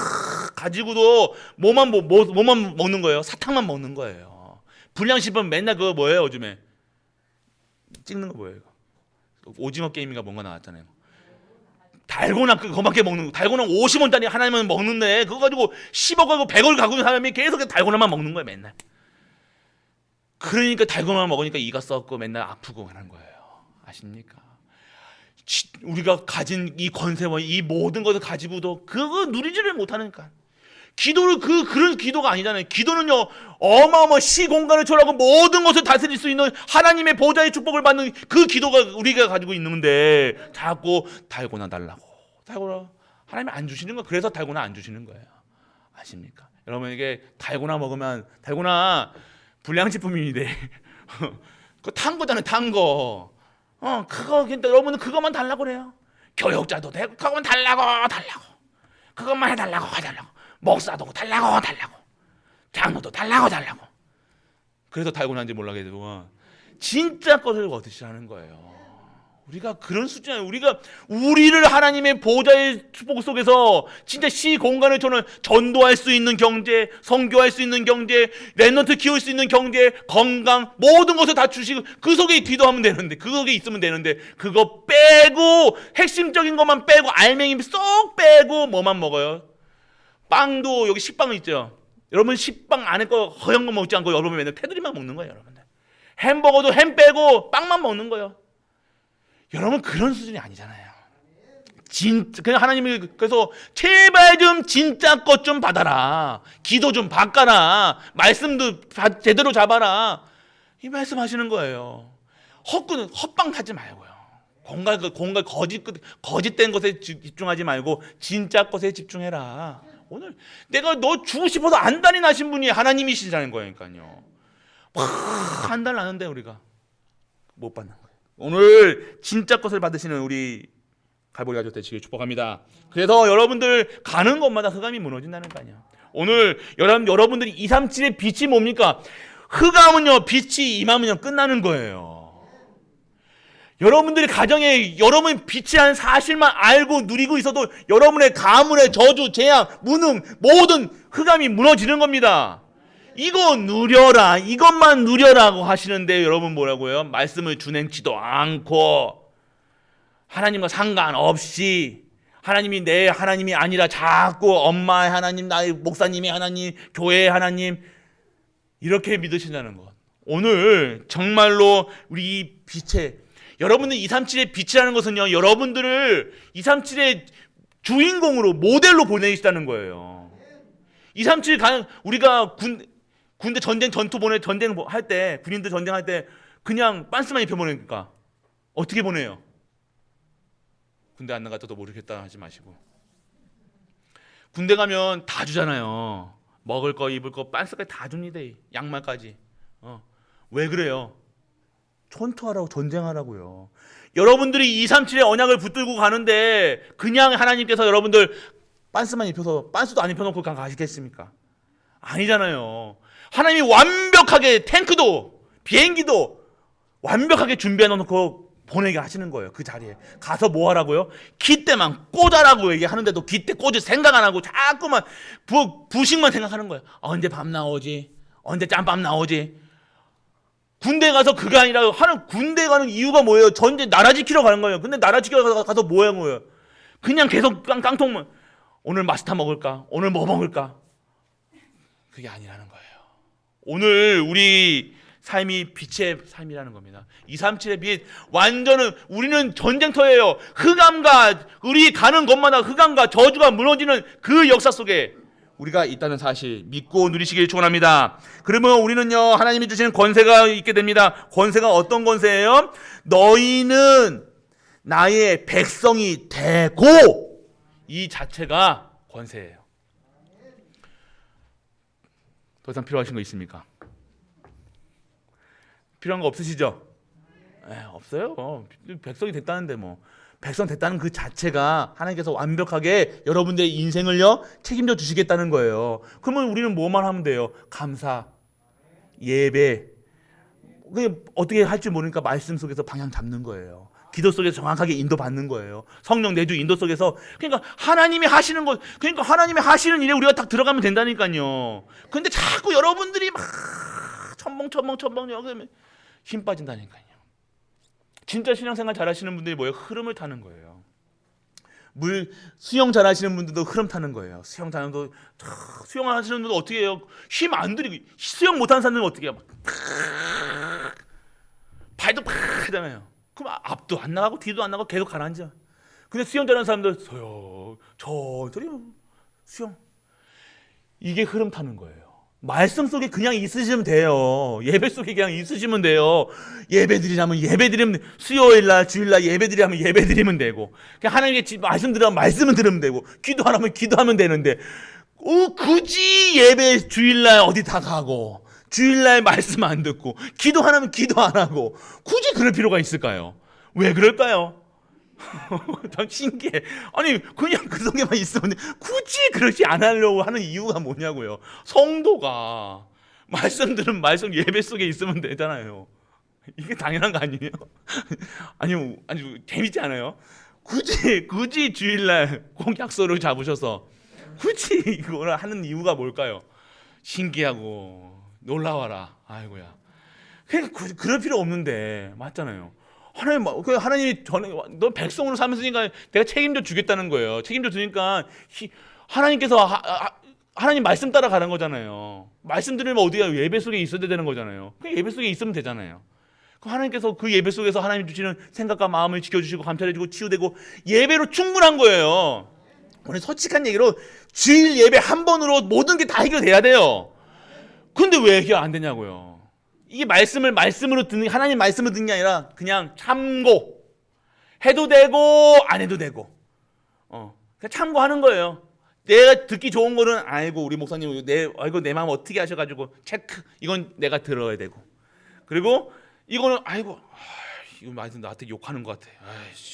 가지고도 뭐만 먹는 거예요? 사탕만 먹는 거예요. 불량식품 맨날 그거 뭐예요? 요즘에 찍는 거 뭐예요? 오징어 게임인가 뭔가 나왔잖아요. 달고나 그거밖에 먹는 거. 달고나 50원짜리 하나만 먹는데 그거 가지고 10억하고 100억을 갖고 있는 사람이 계속 달고나만 먹는 거예요, 맨날. 그러니까 달고나만 먹으니까 이가 썩고 맨날 아프고 하는 거예요. 아십니까? 우리가 가진 이 권세와 이 모든 것을 가지고도 그거 누리지를 못하니까. 기도는 그런 기도가 아니잖아요. 기도는요, 어마어마 시공간을 초월하고 모든 것을 다스릴 수 있는 하나님의 보좌의 축복을 받는 그 기도가 우리가 가지고 있는데 자꾸 달고나 달라고. 하나님이 안 주시는 거. 그래서 달고나 안 주시는 거예요. 아십니까? 여러분에게 달고나 먹으면, 달고나 불량식품인데 그거 탄 거잖아요, 탄 거. 여러분은 그것만 달라고 그래요. 교역자도 되고 그것만 달라고. 그것만 해달라고. 목사도 달라고. 장로도 달라고. 그래서 달고나인지 몰라도 진짜 것을 얻으시라는 거예요. 우리가 그런 수준이에요. 우리를 하나님의 보좌의 축복 속에서 진짜 시 공간을 전도할 수 있는 경제, 선교할 수 있는 경제, 랩런트 키울 수 있는 경제, 건강, 모든 것을 다 주시고 그 속에 기도하면 되는데, 그 속에 있으면 되는데, 그거 빼고 핵심적인 것만 빼고 알맹이 쏙 빼고 뭐만 먹어요? 빵도 여기 식빵 있죠. 여러분 식빵 안에 거 허연 거 먹지 않고 여러분 맨날 테두리만 먹는 거예요, 여러분들. 햄버거도 햄 빼고 빵만 먹는 거예요. 여러분 그런 수준이 아니잖아요. 진짜 그냥 하나님이 그래서 제발 좀 진짜 것 좀 받아라. 기도 좀 바꿔라. 말씀도 제대로 잡아라. 이 말씀하시는 거예요. 헛방 하지 말고요. 공갈 거짓된 것에 집중하지 말고 진짜 것에 집중해라. 오늘 내가 너 주고 싶어서 안달이 나신 분이 하나님이시라는 거니까요. 한달 나는데 우리가 못 받는 거예요. 오늘 진짜 것을 받으시는 우리 갈보리 가족 되시길 축복합니다. 그래서 여러분들 가는 곳마다 흑암이 무너진다는 거 아니야. 오늘 여러분들이 237의 빛이 뭡니까? 흑암은요, 빛이 임하면요 끝나는 거예요. 여러분들이 가정에 여러분 빛이라는 사실만 알고 누리고 있어도 여러분의 가문의 저주, 재앙, 무능, 모든 흑암이 무너지는 겁니다. 이거 누려라, 이것만 누려라고 하시는데 여러분 뭐라고요? 말씀을 준행치도 않고 하나님과 상관없이 하나님이 내 하나님이 아니라 자꾸 엄마의 하나님, 나의 목사님의 하나님, 교회의 하나님 이렇게 믿으신다는 것. 오늘 정말로 우리 빛의 여러분들 237의 빛이라는 것은요, 여러분들을 237의 주인공으로 모델로 보내시다는 거예요. 237 우리가 군대 전쟁할 때 군인들 전쟁할 때 그냥 빤스만 입혀 보내니까 어떻게 보내요? 군대 안 나가도 모르겠다 하지 마시고 군대 가면 다 주잖아요. 먹을 거, 입을 거, 빤스까지 다 줍니다. 양말까지. 왜 그래요? 전투하라고, 전쟁하라고요. 여러분들이 237의 언약을 붙들고 가는데 그냥 하나님께서 여러분들 빤스만 입혀서 빤스도 안 입혀놓고 가시겠습니까? 아니잖아요. 하나님이 완벽하게 탱크도 비행기도 완벽하게 준비해 놓고 보내게 하시는 거예요. 그 자리에 가서 뭐 하라고요? 깃대만 꽂아라고 얘기하는데도 깃대 꽂을 생각 안 하고 자꾸만 부식만 생각하는 거예요. 언제 밥 나오지? 언제 짬밥 나오지? 군대 가서 그게 아니라 군대 가는 이유가 뭐예요? 전쟁 나라 지키러 가는 거예요. 근데 나라 지키러 가서 뭐 하는 거예요? 그냥 계속 깡통만 오늘 마스터 먹을까? 오늘 뭐 먹을까? 그게 아니라는 거예요. 오늘 우리 삶이 빛의 삶이라는 겁니다. 237의 빛, 완전은 우리는 전쟁터예요. 흑암과 우리 가는 곳마다 흑암과 저주가 무너지는 그 역사 속에 우리가 있다는 사실 믿고 누리시길 축원합니다. 그러면 우리는요, 하나님이 주시는 권세가 있게 됩니다. 권세가 어떤 권세예요? 너희는 나의 백성이 되고, 이 자체가 권세예요. 더 이상 필요하신 거 있습니까? 필요한 거 없으시죠? 없어요. 백성이 됐다는데 뭐. 백성 됐다는 그 자체가 하나님께서 완벽하게 여러분들의 인생을요 책임져 주시겠다는 거예요. 그러면 우리는 뭐만 하면 돼요? 감사, 예배. 그게 어떻게 할지 모르니까 말씀 속에서 방향 잡는 거예요. 기도 속에서 정확하게 인도받는 거예요. 성령 내주 인도 속에서. 그러니까 하나님이 하시는 것, 그러니까 하나님이 하시는 일에 우리가 딱 들어가면 된다니까요. 근데 자꾸 여러분들이 막 첨벙 여기면 힘 빠진다니까요. 진짜 신앙생활 잘하시는 분들이 뭐예요? 흐름을 타는 거예요. 수영 잘하시는 분들도 흐름 타는 거예요. 수영하시는 분들도 어떻게 해요? 힘 안 들이고. 수영 못하는 사람들은 어떻게 해요? 발도 팍 하잖아요. 그럼 앞도 안 나가고 뒤도 안 나가고 계속 가라앉아. 근데 수영 잘하는 사람들 천천히 수영. 이게 흐름 타는 거예요. 말씀 속에 그냥 있으시면 돼요. 예배 속에 그냥 있으시면 돼요. 예배 드리면 수요일날 주일날 예배 드리면 예배 드리면 되고, 그냥 하나님께 말씀 들으면 말씀은 들으면 되고, 기도하면 기도하면 되는데 굳이 예배 주일날 어디 다 가고 주일날 말씀 안 듣고 기도하면 기도 안 하고 굳이 그럴 필요가 있을까요? 왜 그럴까요? 참 신기해. 아니 그냥 그 속에만 있으면 굳이 그러지 않으려고 하는 이유가 뭐냐고요. 성도가 말씀 들은 말씀 예배 속에 있으면 되잖아요. 이게 당연한 거 아니에요? 아니 재밌지 않아요? 굳이 주일날 꼭 약속을 잡으셔서 굳이 이걸 하는 이유가 뭘까요? 신기하고 놀라워라. 아이고야. 그럴 필요 없는데 맞잖아요. 하나님이 너 백성으로 삼으시니까 내가 책임져 주겠다는 거예요. 책임져 주니까 하나님께서 하나님 말씀 따라 가는 거잖아요. 말씀 들으면 어디가 예배 속에 있어야 되는 거잖아요. 그냥 예배 속에 있으면 되잖아요. 하나님께서 그 예배 속에서 하나님 주시는 생각과 마음을 지켜주시고 감찰해주고 치유되고 예배로 충분한 거예요. 오늘 솔직한 얘기로 주일 예배 한 번으로 모든 게 다 해결돼야 돼요. 근데 왜 해결 안 되냐고요. 이게 말씀으로 듣는, 하나님 말씀을 듣는 게 아니라 그냥 참고 해도 되고 안 해도 되고 그냥 참고하는 거예요. 내가 듣기 좋은 거는 아이고 우리 목사님 내 마음 어떻게 하셔가지고 체크, 이건 내가 들어야 되고, 그리고 이거는 이거 말씀 나한테 욕하는 것 같아.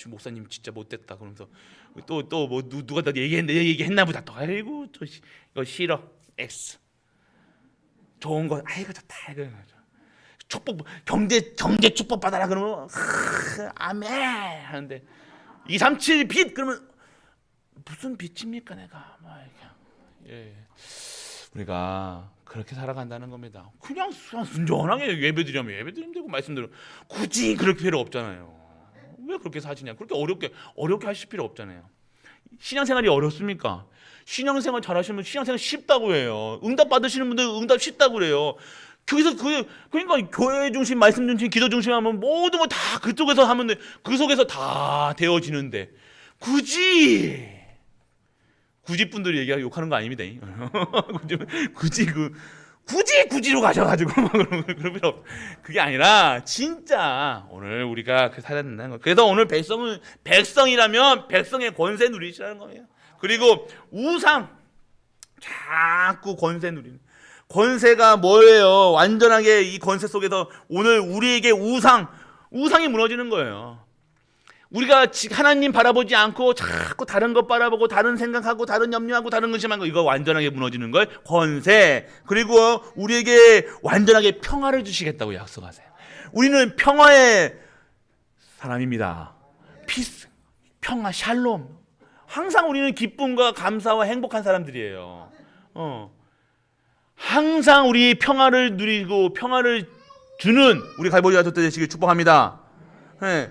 목사님 진짜 못됐다. 그러면서 또 뭐 누가 나 얘기했나 보다. 또 아이고 또 이거 싫어. X. 좋은 거 좋다. 이거 축복, 경제 축복 받아라 그러면 아멘 하는데 237 빛 그러면 무슨 빛입니까 내가? 우리가 그렇게 살아간다는 겁니다. 그냥 순전하게 예배드리면 예배드리면 되고 말씀대로 굳이 그럴 필요 없잖아요. 왜 그렇게 사시냐? 그렇게 어렵게 하실 필요 없잖아요. 신앙생활이 어렵습니까? 신앙생활 잘하시면 신앙생활 쉽다고 해요. 응답 받으시는 분들 응답 쉽다고 그래요. 거기서 그러니까 교회 중심, 말씀 중심, 기도 중심 하면 모든 거 다 그쪽에서 하면 돼. 그 속에서 다 되어지는데 굳이 분들이 얘기하고 욕하는 거 아닙니다. 굳이로 가셔가지고 그럴 필요 없. 그게 아니라 진짜 오늘 우리가 살아야 된다는 거. 그래서 오늘 백성이라면 백성의 권세 누리시라는 거예요. 그리고 우상 자꾸 권세 누리는. 권세가 뭐예요? 완전하게 이 권세 속에서 오늘 우리에게 우상이 무너지는 거예요. 우리가 하나님 바라보지 않고 자꾸 다른 것 바라보고 다른 생각하고 다른 염려하고 다른 의심하는 거, 이거 완전하게 무너지는 걸 권세. 그리고 우리에게 완전하게 평화를 주시겠다고 약속하세요. 우리는 평화의 사람입니다. 피스, 평화, 샬롬. 항상 우리는 기쁨과 감사와 행복한 사람들이에요. 항상 우리 평화를 누리고 평화를 주는 우리 갈보리 가족들 되시길 축복합니다. 네,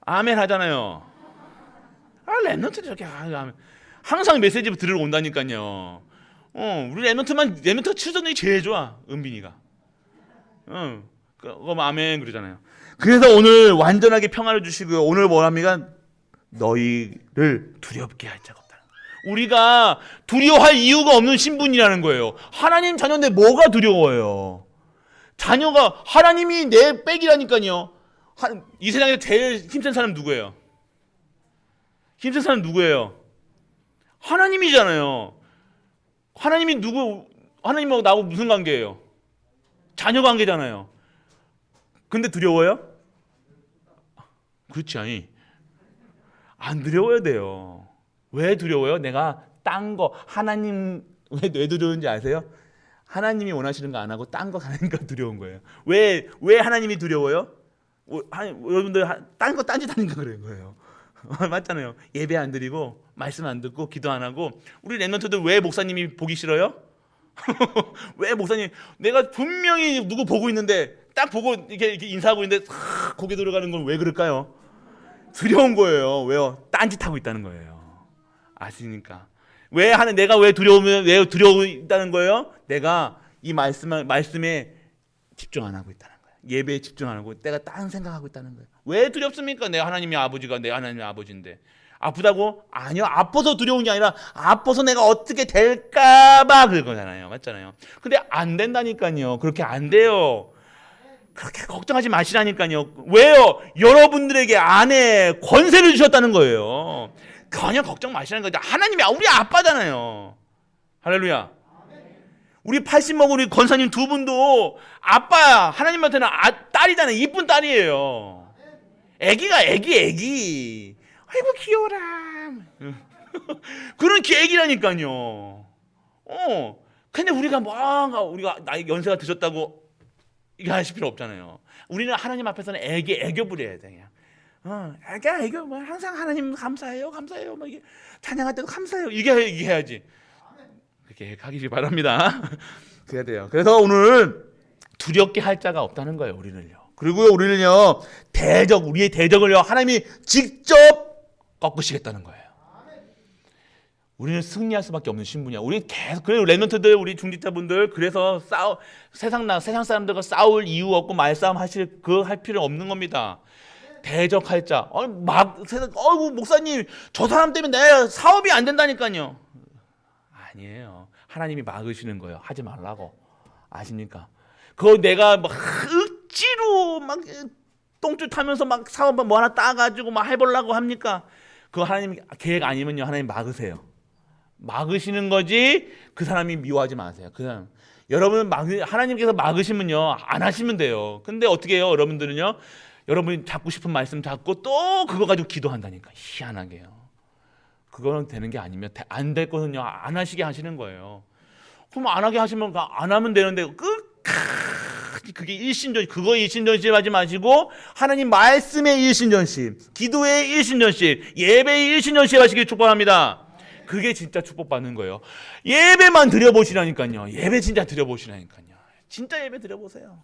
아멘 하잖아요. 랩런트 저렇게 아멘. 항상 메시지 들으러 온다니까요. 우리 랩런트가 추전이 제일 좋아. 은빈이가. 응. 그럼 아멘 그러잖아요. 그래서 오늘 완전하게 평안을 주시고요. 오늘 뭐랍니까? 너희를 두렵게 할 자가 없다. 우리가 두려워할 이유가 없는 신분이라는 거예요. 하나님 자녀인데 뭐가 두려워요? 자녀가 하나님이 내 백이라니까요. 이 세상에서 제일 힘센 사람 누구예요? 힘센 사람 누구예요? 하나님이잖아요. 하나님하고 나하고 무슨 관계예요? 자녀 관계잖아요. 근데 두려워요? 그렇지 않니? 안 두려워야 돼요. 왜 두려워요? 내가 딴 거 하나님 왜 두려운지 아세요? 하나님이 원하시는 거 안 하고 딴 거 가니까 두려운 거예요. 왜 하나님이 두려워요? 여러분들 딴 거 딴짓하니까 그런 거예요. 맞잖아요. 예배 안 드리고 말씀 안 듣고 기도 안 하고 우리 랩런트들 왜 목사님이 보기 싫어요? 왜 목사님 내가 분명히 누구 보고 있는데 딱 보고 이렇게 인사하고 있는데 고개 돌아가는 건 왜 그럴까요? 두려운 거예요. 왜요? 딴짓하고 있다는 거예요. 아시니까. 내가 왜 두려워 있다는 거예요? 내가 이 말씀에 집중 안 하고 있다는 거예요. 예배에 집중 안 하고 내가 딴 생각하고 있다는 거예요. 왜 두렵습니까? 내 하나님의 아버지가 내 하나님의 아버지인데. 아프다고? 아니요. 아파서 두려운 게 아니라 아파서 내가 어떻게 될까봐 그런 거잖아요. 맞잖아요. 근데 안 된다니까요. 그렇게 안 돼요. 그렇게 걱정하지 마시라니까요. 왜요? 여러분들에게 안에 권세를 주셨다는 거예요. 전혀 걱정 마시라는 거죠. 하나님이 우리 아빠잖아요. 할렐루야. 우리 80 먹은 우리 권사님 두 분도 아빠야. 하나님한테는 딸이잖아요. 이쁜 딸이에요. 애기가 애기. 아이고 귀여워라. 그런 애기라니까요. 근데 우리가 나이 연세가 드셨다고 이게 하실 필요 없잖아요. 우리는 하나님 앞에서는 애교 부려야 돼. 그냥. 애교 뭐 항상 하나님 감사해요. 뭐 이게 찬양할 때도 감사해요. 이게 해야지. 그렇게 하기 바랍니다. 그래야 돼요. 그래서 오늘 두렵게 할 자가 없다는 거예요. 우리는요. 그리고 우리는요 우리의 대적을요 하나님이 직접 꺾으시겠다는 거예요. 우리는 승리할 수밖에 없는 신분이야. 우리 계속 그래요. 랩런트들 우리 중직자분들 그래서 세상 사람들과 싸울 이유 없고 말싸움 할 필요 없는 겁니다. 대적할 자. 목사님 저 사람 때문에 내 사업이 안 된다니까요. 아니에요. 하나님이 막으시는 거예요. 하지 말라고. 아십니까? 그거 내가 억지로 똥줄 타면서 사업 뭐 하나 따가지고 해보려고 합니까? 그거 하나님 계획 아니면요 하나님 막으세요. 막으시는 거지 그 사람이 미워하지 마세요. 그 사람 하나님께서 막으시면요 안 하시면 돼요. 근데 어떻게 해요? 여러분들은요 여러분이 잡고 싶은 말씀 잡고 또 그거 가지고 기도한다니까. 희한하게요. 그거는 되는 게 아니면 안 될 거는요 안 하시게 하시는 거예요. 그럼 안 하게 하시면 안 하면 되는데 그게 그거에 일신전심하지 마시고 하나님 말씀의 일신전심, 기도의 일신전심, 예배의 일신전심 하시길 축복합니다. 그게 진짜 축복받는 거예요. 예배만 드려보시라니까요. 예배 진짜 드려보시라니까요. 진짜 예배 드려보세요.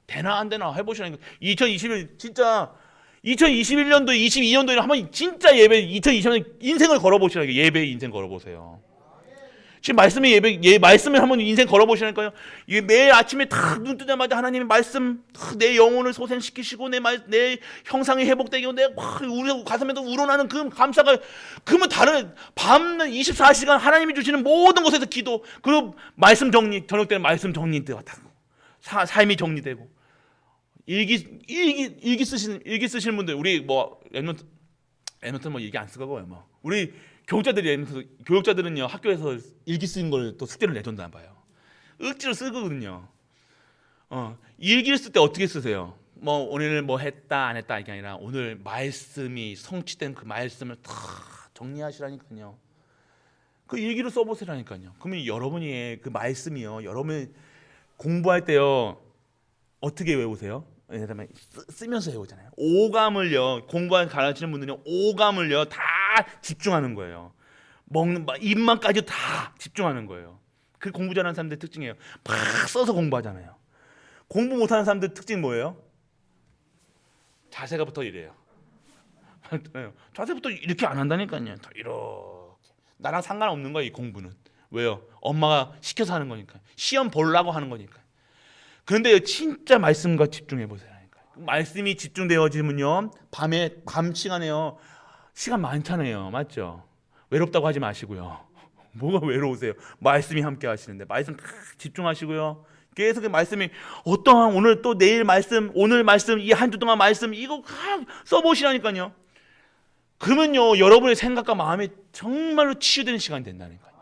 되나 안 되나 해보시라니까. 2021년도 22년도에 한번 진짜 예배 2020년 인생을 걸어보시라니까. 예배 인생 걸어보세요. 지금 말씀을 한번 인생 걸어보시라니까요. 이게 매일 아침에 딱 눈 뜨자마자 하나님의 말씀 내 영혼을 소생시키시고 내 형상이 회복되고 우리 가슴에도 우러나는 그 감사가 그러면 밤 24시간 하나님이 주시는 모든 것에서 기도 그리고 말씀 정리 저녁 때는 말씀 정리되고 삶이 정리되고 일기 쓰시는 분들 우리 랩런트 뭐 얘기 안 쓰고 우리 교육자들은요 학교에서 일기 쓰는 걸 또 숙제를 내줬나 봐요. 억지로 쓰거든요. 일기를 쓸 때 어떻게 쓰세요? 오늘 뭐 했다 안 했다 이게 아니라 오늘 말씀이 성취된 그 말씀을 다 정리하시라니까요. 그 일기를 써보시라니까요. 그러면 여러분이 그 말씀이요 여러분이 공부할 때요 어떻게 외우세요? 쓰면서 외우잖아요. 오감을요 공부하는 가르치는 분들은요 오감을요 다 집중하는 거예요. 입만까지 다 집중하는 거예요. 그 공부 잘하는 사람들 특징이에요. 막 써서 공부하잖아요. 공부 못하는 사람들 특징 뭐예요? 자세가부터 이래요. 자세부터 이렇게 안 한다니까요. 이렇게 나랑 상관없는 거예요. 이 공부는. 왜요? 엄마가 시켜서 하는 거니까. 시험 보려고 하는 거니까. 그런데 진짜 말씀과 집중해 보세요. 말씀이 집중되어지면요, 밤 시간에요, 시간 많잖아요, 맞죠? 외롭다고 하지 마시고요. 뭐가 외로우세요? 말씀이 함께 하시는데 말씀 다 집중하시고요. 계속 말씀이 어떠한 오늘 또 내일 말씀, 오늘 말씀, 이 한 주 동안 말씀 이거 써보시라니까요. 그러면요, 여러분의 생각과 마음이 정말로 치유되는 시간이 된다니까요.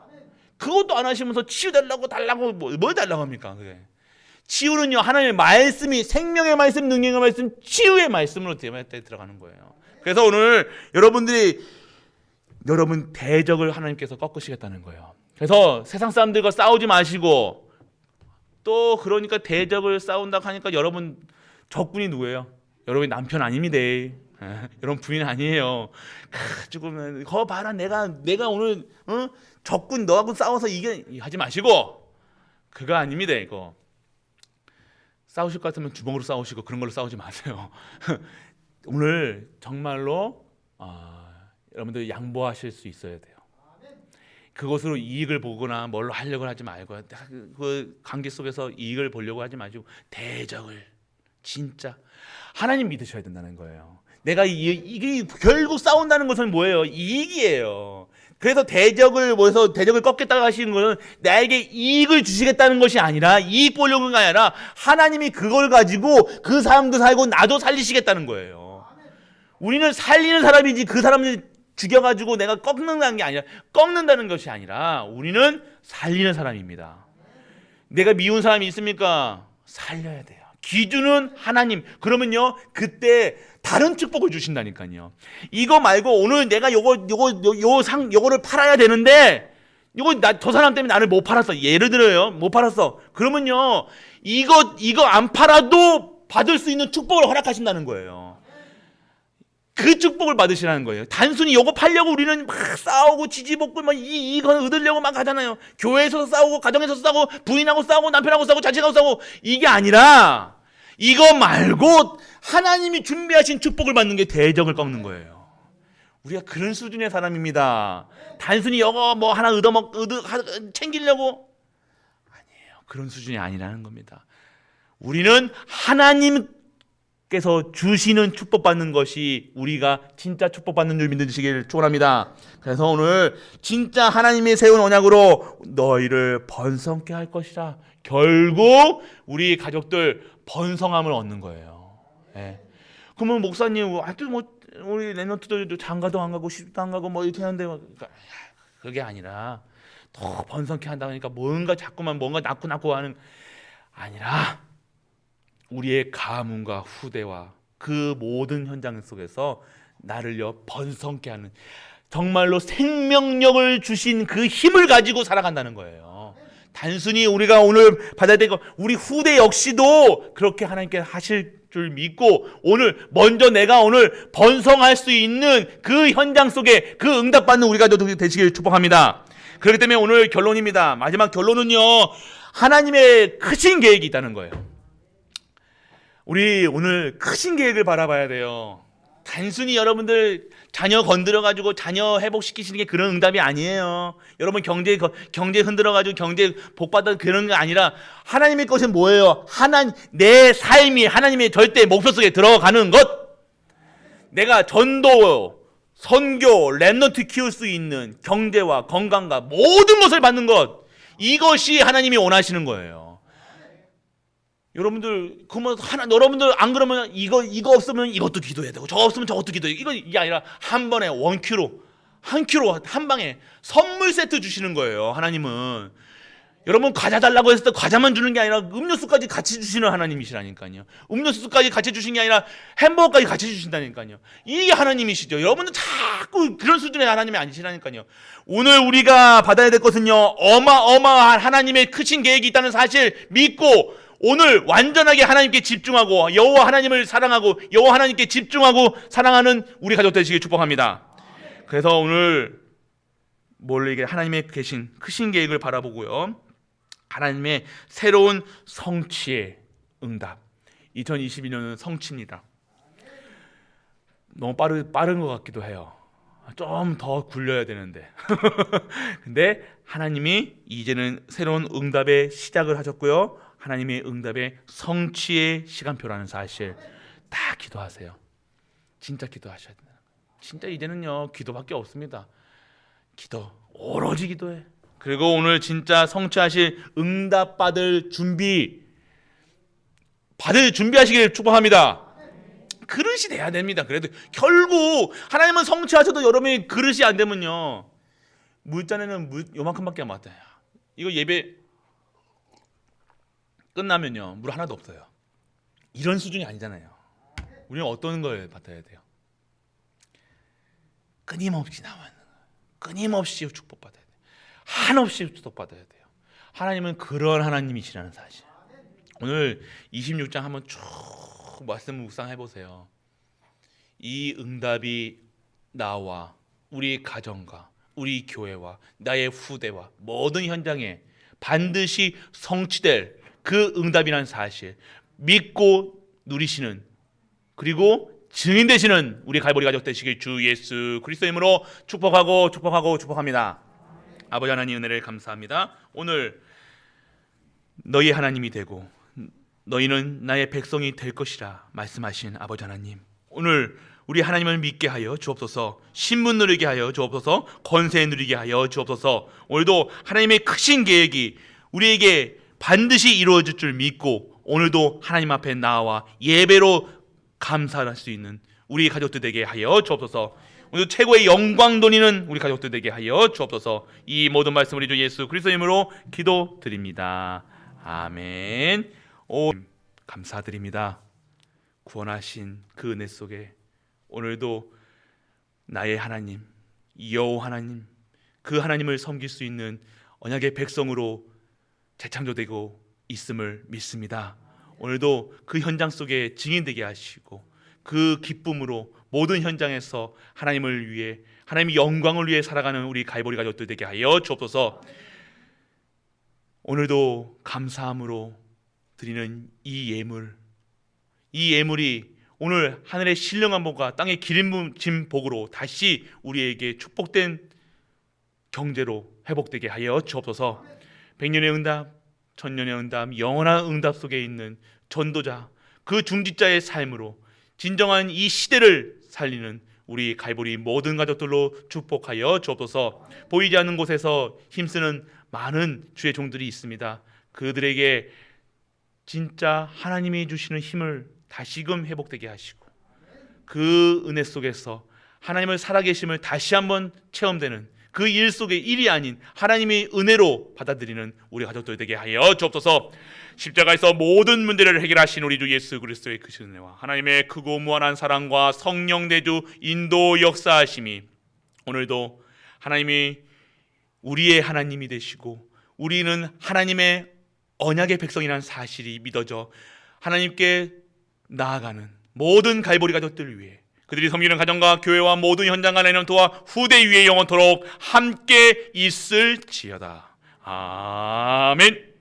그것도 안 하시면서 치유달라고 달라고 뭘 달라고 합니까? 그게 치유는요, 하나님의 말씀이 생명의 말씀, 능력의 말씀, 치유의 말씀으로 들어가는 거예요. 그래서 오늘 여러분 대적을 하나님께서 꺾으시겠다는 거예요. 그래서 세상 사람들과 싸우지 마시고, 또 그러니까 대적을 싸운다고 하니까 여러분 적군이 누구예요? 여러분이 남편 아닙니다. 여러분 부인 아니에요. 조금은 거 봐라, 내가 오늘 적군 너하고 싸워서 이게 하지 마시고, 그거 아닙니다. 이거 싸우실 것 같으면 주먹으로 싸우시고 그런 걸로 싸우지 마세요. 오늘 정말로 여러분들 양보하실 수 있어야 돼요. 그것으로 이익을 보거나 뭘로 하려고 하지 말고, 그 관계 속에서 이익을 보려고 하지 마시고 대적을 진짜 하나님 믿으셔야 된다는 거예요. 내가 이게 결국 싸운다는 것은 뭐예요? 이익이에요. 그래서 대적을 꺾겠다고 하시는 것은 나에게 이익을 주시겠다는 것이 아니라, 이익 보려는 게 아니라 하나님이 그걸 가지고 그 사람도 살고 나도 살리시겠다는 거예요. 우리는 살리는 사람이지 그 사람을 죽여가지고 내가 꺾는다는 게 아니라, 꺾는다는 것이 아니라 우리는 살리는 사람입니다. 내가 미운 사람이 있습니까? 살려야 돼요. 기준은 하나님. 그러면요, 그때 다른 축복을 주신다니까요. 이거 말고 오늘 내가 요거를 팔아야 되는데, 저 사람 때문에 나를 못 팔았어. 예를 들어요, 못 팔았어. 그러면요, 이거 안 팔아도 받을 수 있는 축복을 허락하신다는 거예요. 그 축복을 받으시라는 거예요. 단순히 요거 팔려고 우리는 막 싸우고 지지볶고 막 이거 얻으려고 막 하잖아요. 교회에서 싸우고, 가정에서 싸우고, 부인하고 싸우고, 남편하고 싸우고, 자식하고 싸우고, 이게 아니라 이거 말고 하나님이 준비하신 축복을 받는 게 대적을 꺾는 거예요. 우리가 그런 수준의 사람입니다. 단순히 이거 뭐 하나 챙기려고, 아니에요. 그런 수준이 아니라는 겁니다. 우리는 하나님께서 주시는 축복받는 것이 우리가 진짜 축복받는 줄 믿으시길 축원합니다. 그래서 오늘 진짜 하나님이 세운 언약으로 너희를 번성케 할 것이라. 결국 우리 가족들 번성함을 얻는 거예요. 예. 그러면 목사님, 하여튼 뭐 우리 랩런트들도 장가도 안 가고 시집도 안 가고 뭐 이렇게 하는데, 그게 아니라 더 번성케 한다니까 자꾸만 뭔가 낳고 하는 아니라, 우리의 가문과 후대와 그 모든 현장 속에서 나를요 번성케 하는, 정말로 생명력을 주신 그 힘을 가지고 살아간다는 거예요. 단순히 우리가 오늘 받아야 되고, 우리 후대 역시도 그렇게 하나님께 하실 줄 믿고, 먼저 내가 오늘 번성할 수 있는 그 현장 속에 그 응답받는 우리가 되시길 축복합니다. 그렇기 때문에 오늘 결론입니다. 마지막 결론은요, 하나님의 크신 계획이 있다는 거예요. 우리 오늘 크신 계획을 바라봐야 돼요. 단순히 여러분들 자녀 건드려가지고 자녀 회복시키시는 게 그런 응답이 아니에요. 여러분 경제 흔들어가지고 경제 복받아 그런 게 아니라, 하나님의 것은 뭐예요? 내 삶이 하나님의 절대 목표 속에 들어가는 것. 내가 전도, 선교, 랩런트 키울 수 있는 경제와 건강과 모든 것을 받는 것, 이것이 하나님이 원하시는 거예요. 여러분들 여러분들 안 그러면 이거 없으면 이것도 기도해야 되고, 저거 없으면 저것도 기도해야 되고, 이게 아니라 한 번에 한 킬로 한 방에 선물 세트 주시는 거예요. 하나님은 여러분 과자 달라고 했을 때 과자만 주는 게 아니라 음료수까지 같이 주시는 하나님이시라니까요. 음료수까지 같이 주신 게 아니라 햄버거까지 같이 주신다니까요. 이게 하나님이시죠. 여러분들 자꾸 그런 수준의 하나님이 아니시라니까요. 오늘 우리가 받아야 될 것은요, 어마어마한 하나님의 크신 계획이 있다는 사실 믿고, 오늘 완전하게 하나님께 집중하고 여호와 하나님을 사랑하고 여호와 하나님께 집중하고 사랑하는 우리 가족 되시길 축복합니다. 그래서 오늘 이게 하나님의 계신 크신 계획을 바라보고요, 하나님의 새로운 성취의 응답. 2022년은 성취입니다. 너무 빠른 것 같기도 해요. 좀 더 굴려야 되는데 근데 하나님이 이제는 새로운 응답의 시작을 하셨고요, 하나님의 응답의 성취의 시간표라는 사실 다 기도하세요. 진짜 기도하셔야 된다. 진짜 이제는요 기도밖에 없습니다. 기도, 오로지 기도해. 그리고 오늘 진짜 성취하실 응답받을 준비하시길 축복합니다. 그릇이 돼야 됩니다. 그래도 결국 하나님은 성취하셔도 여러분이 그릇이 안 되면요 물잔에는 요만큼밖에 안 맞아요. 이거 예배 끝나면요 물 하나도 없어요. 이런 수준이 아니잖아요. 우리는 어떤 걸 받아야 돼요? 끊임없이 나오는 끊임없이 축복받아야 돼요. 한없이 축복받아야 돼요. 하나님은 그런 하나님이시라는 사실. 오늘 26장 한번 쭉 말씀 묵상해 보세요. 이 응답이 나와 우리 가정과 우리 교회와 나의 후대와 모든 현장에 반드시 성취될 그 응답이라는 사실 믿고 누리시는 그리고 증인 되시는 우리 갈보리 가족 되시길 주 예수 그리스도 이름으로 축복합니다. 아버지 하나님 은혜를 감사합니다. 오늘 너희 하나님이 되고 너희는 나의 백성이 될 것이라 말씀하신 아버지 하나님, 오늘 우리 하나님을 믿게 하여 주옵소서. 신분 누리게 하여 주옵소서. 권세 누리게 하여 주옵소서. 오늘도 하나님의 크신 계획이 우리에게 반드시 이루어질 줄 믿고 오늘도 하나님 앞에 나와 예배로 감사할 수 있는 우리 가족들 되게 하여 주옵소서. 오늘 최고의 영광 돌리는 우리 가족들 되게 하여 주옵소서. 이 모든 말씀 우리 주 예수 그리스도 이름으로 기도드립니다. 아멘. 오, 감사드립니다. 구원하신 그 은혜 속에 오늘도 나의 하나님 여호와 하나님, 그 하나님을 섬길 수 있는 언약의 백성으로 재창조되고 있음을 믿습니다. 오늘도 그 현장 속에 증인되게 하시고 그 기쁨으로 모든 현장에서 하나님을 위해, 하나님의 영광을 위해 살아가는 우리 갈보리 가족들 되게 하여 주옵소서. 오늘도 감사함으로 드리는 이 예물이 오늘 하늘의 신령한 복과 땅의 기름진 복으로 다시 우리에게 축복된 경제로 회복되게 하여 주옵소서. 백년의 응답, 천년의 응답, 영원한 응답 속에 있는 전도자, 그 중직자의 삶으로 진정한 이 시대를 살리는 우리 갈보리 모든 가족들로 축복하여 주옵소서. 보이지 않는 곳에서 힘쓰는 많은 주의 종들이 있습니다. 그들에게 진짜 하나님이 주시는 힘을 다시금 회복되게 하시고 그 은혜 속에서 하나님을 살아계심을 다시 한번 체험되는 그 일 속에 일이 아닌 하나님의 은혜로 받아들이는 우리 가족들 되게 하여 주옵소서. 십자가에서 모든 문제를 해결하신 우리 주 예수 그리스도의 그 은혜와 하나님의 크고 무한한 사랑과 성령 내주 인도 역사하심이 오늘도 하나님이 우리의 하나님이 되시고 우리는 하나님의 언약의 백성이라는 사실이 믿어져 하나님께 나아가는 모든 갈보리 가족들을 위해 그들이 섬기는 가정과 교회와 모든 현장과 내년 도와 후대 위에 영원토록 함께 있을지어다. 아멘.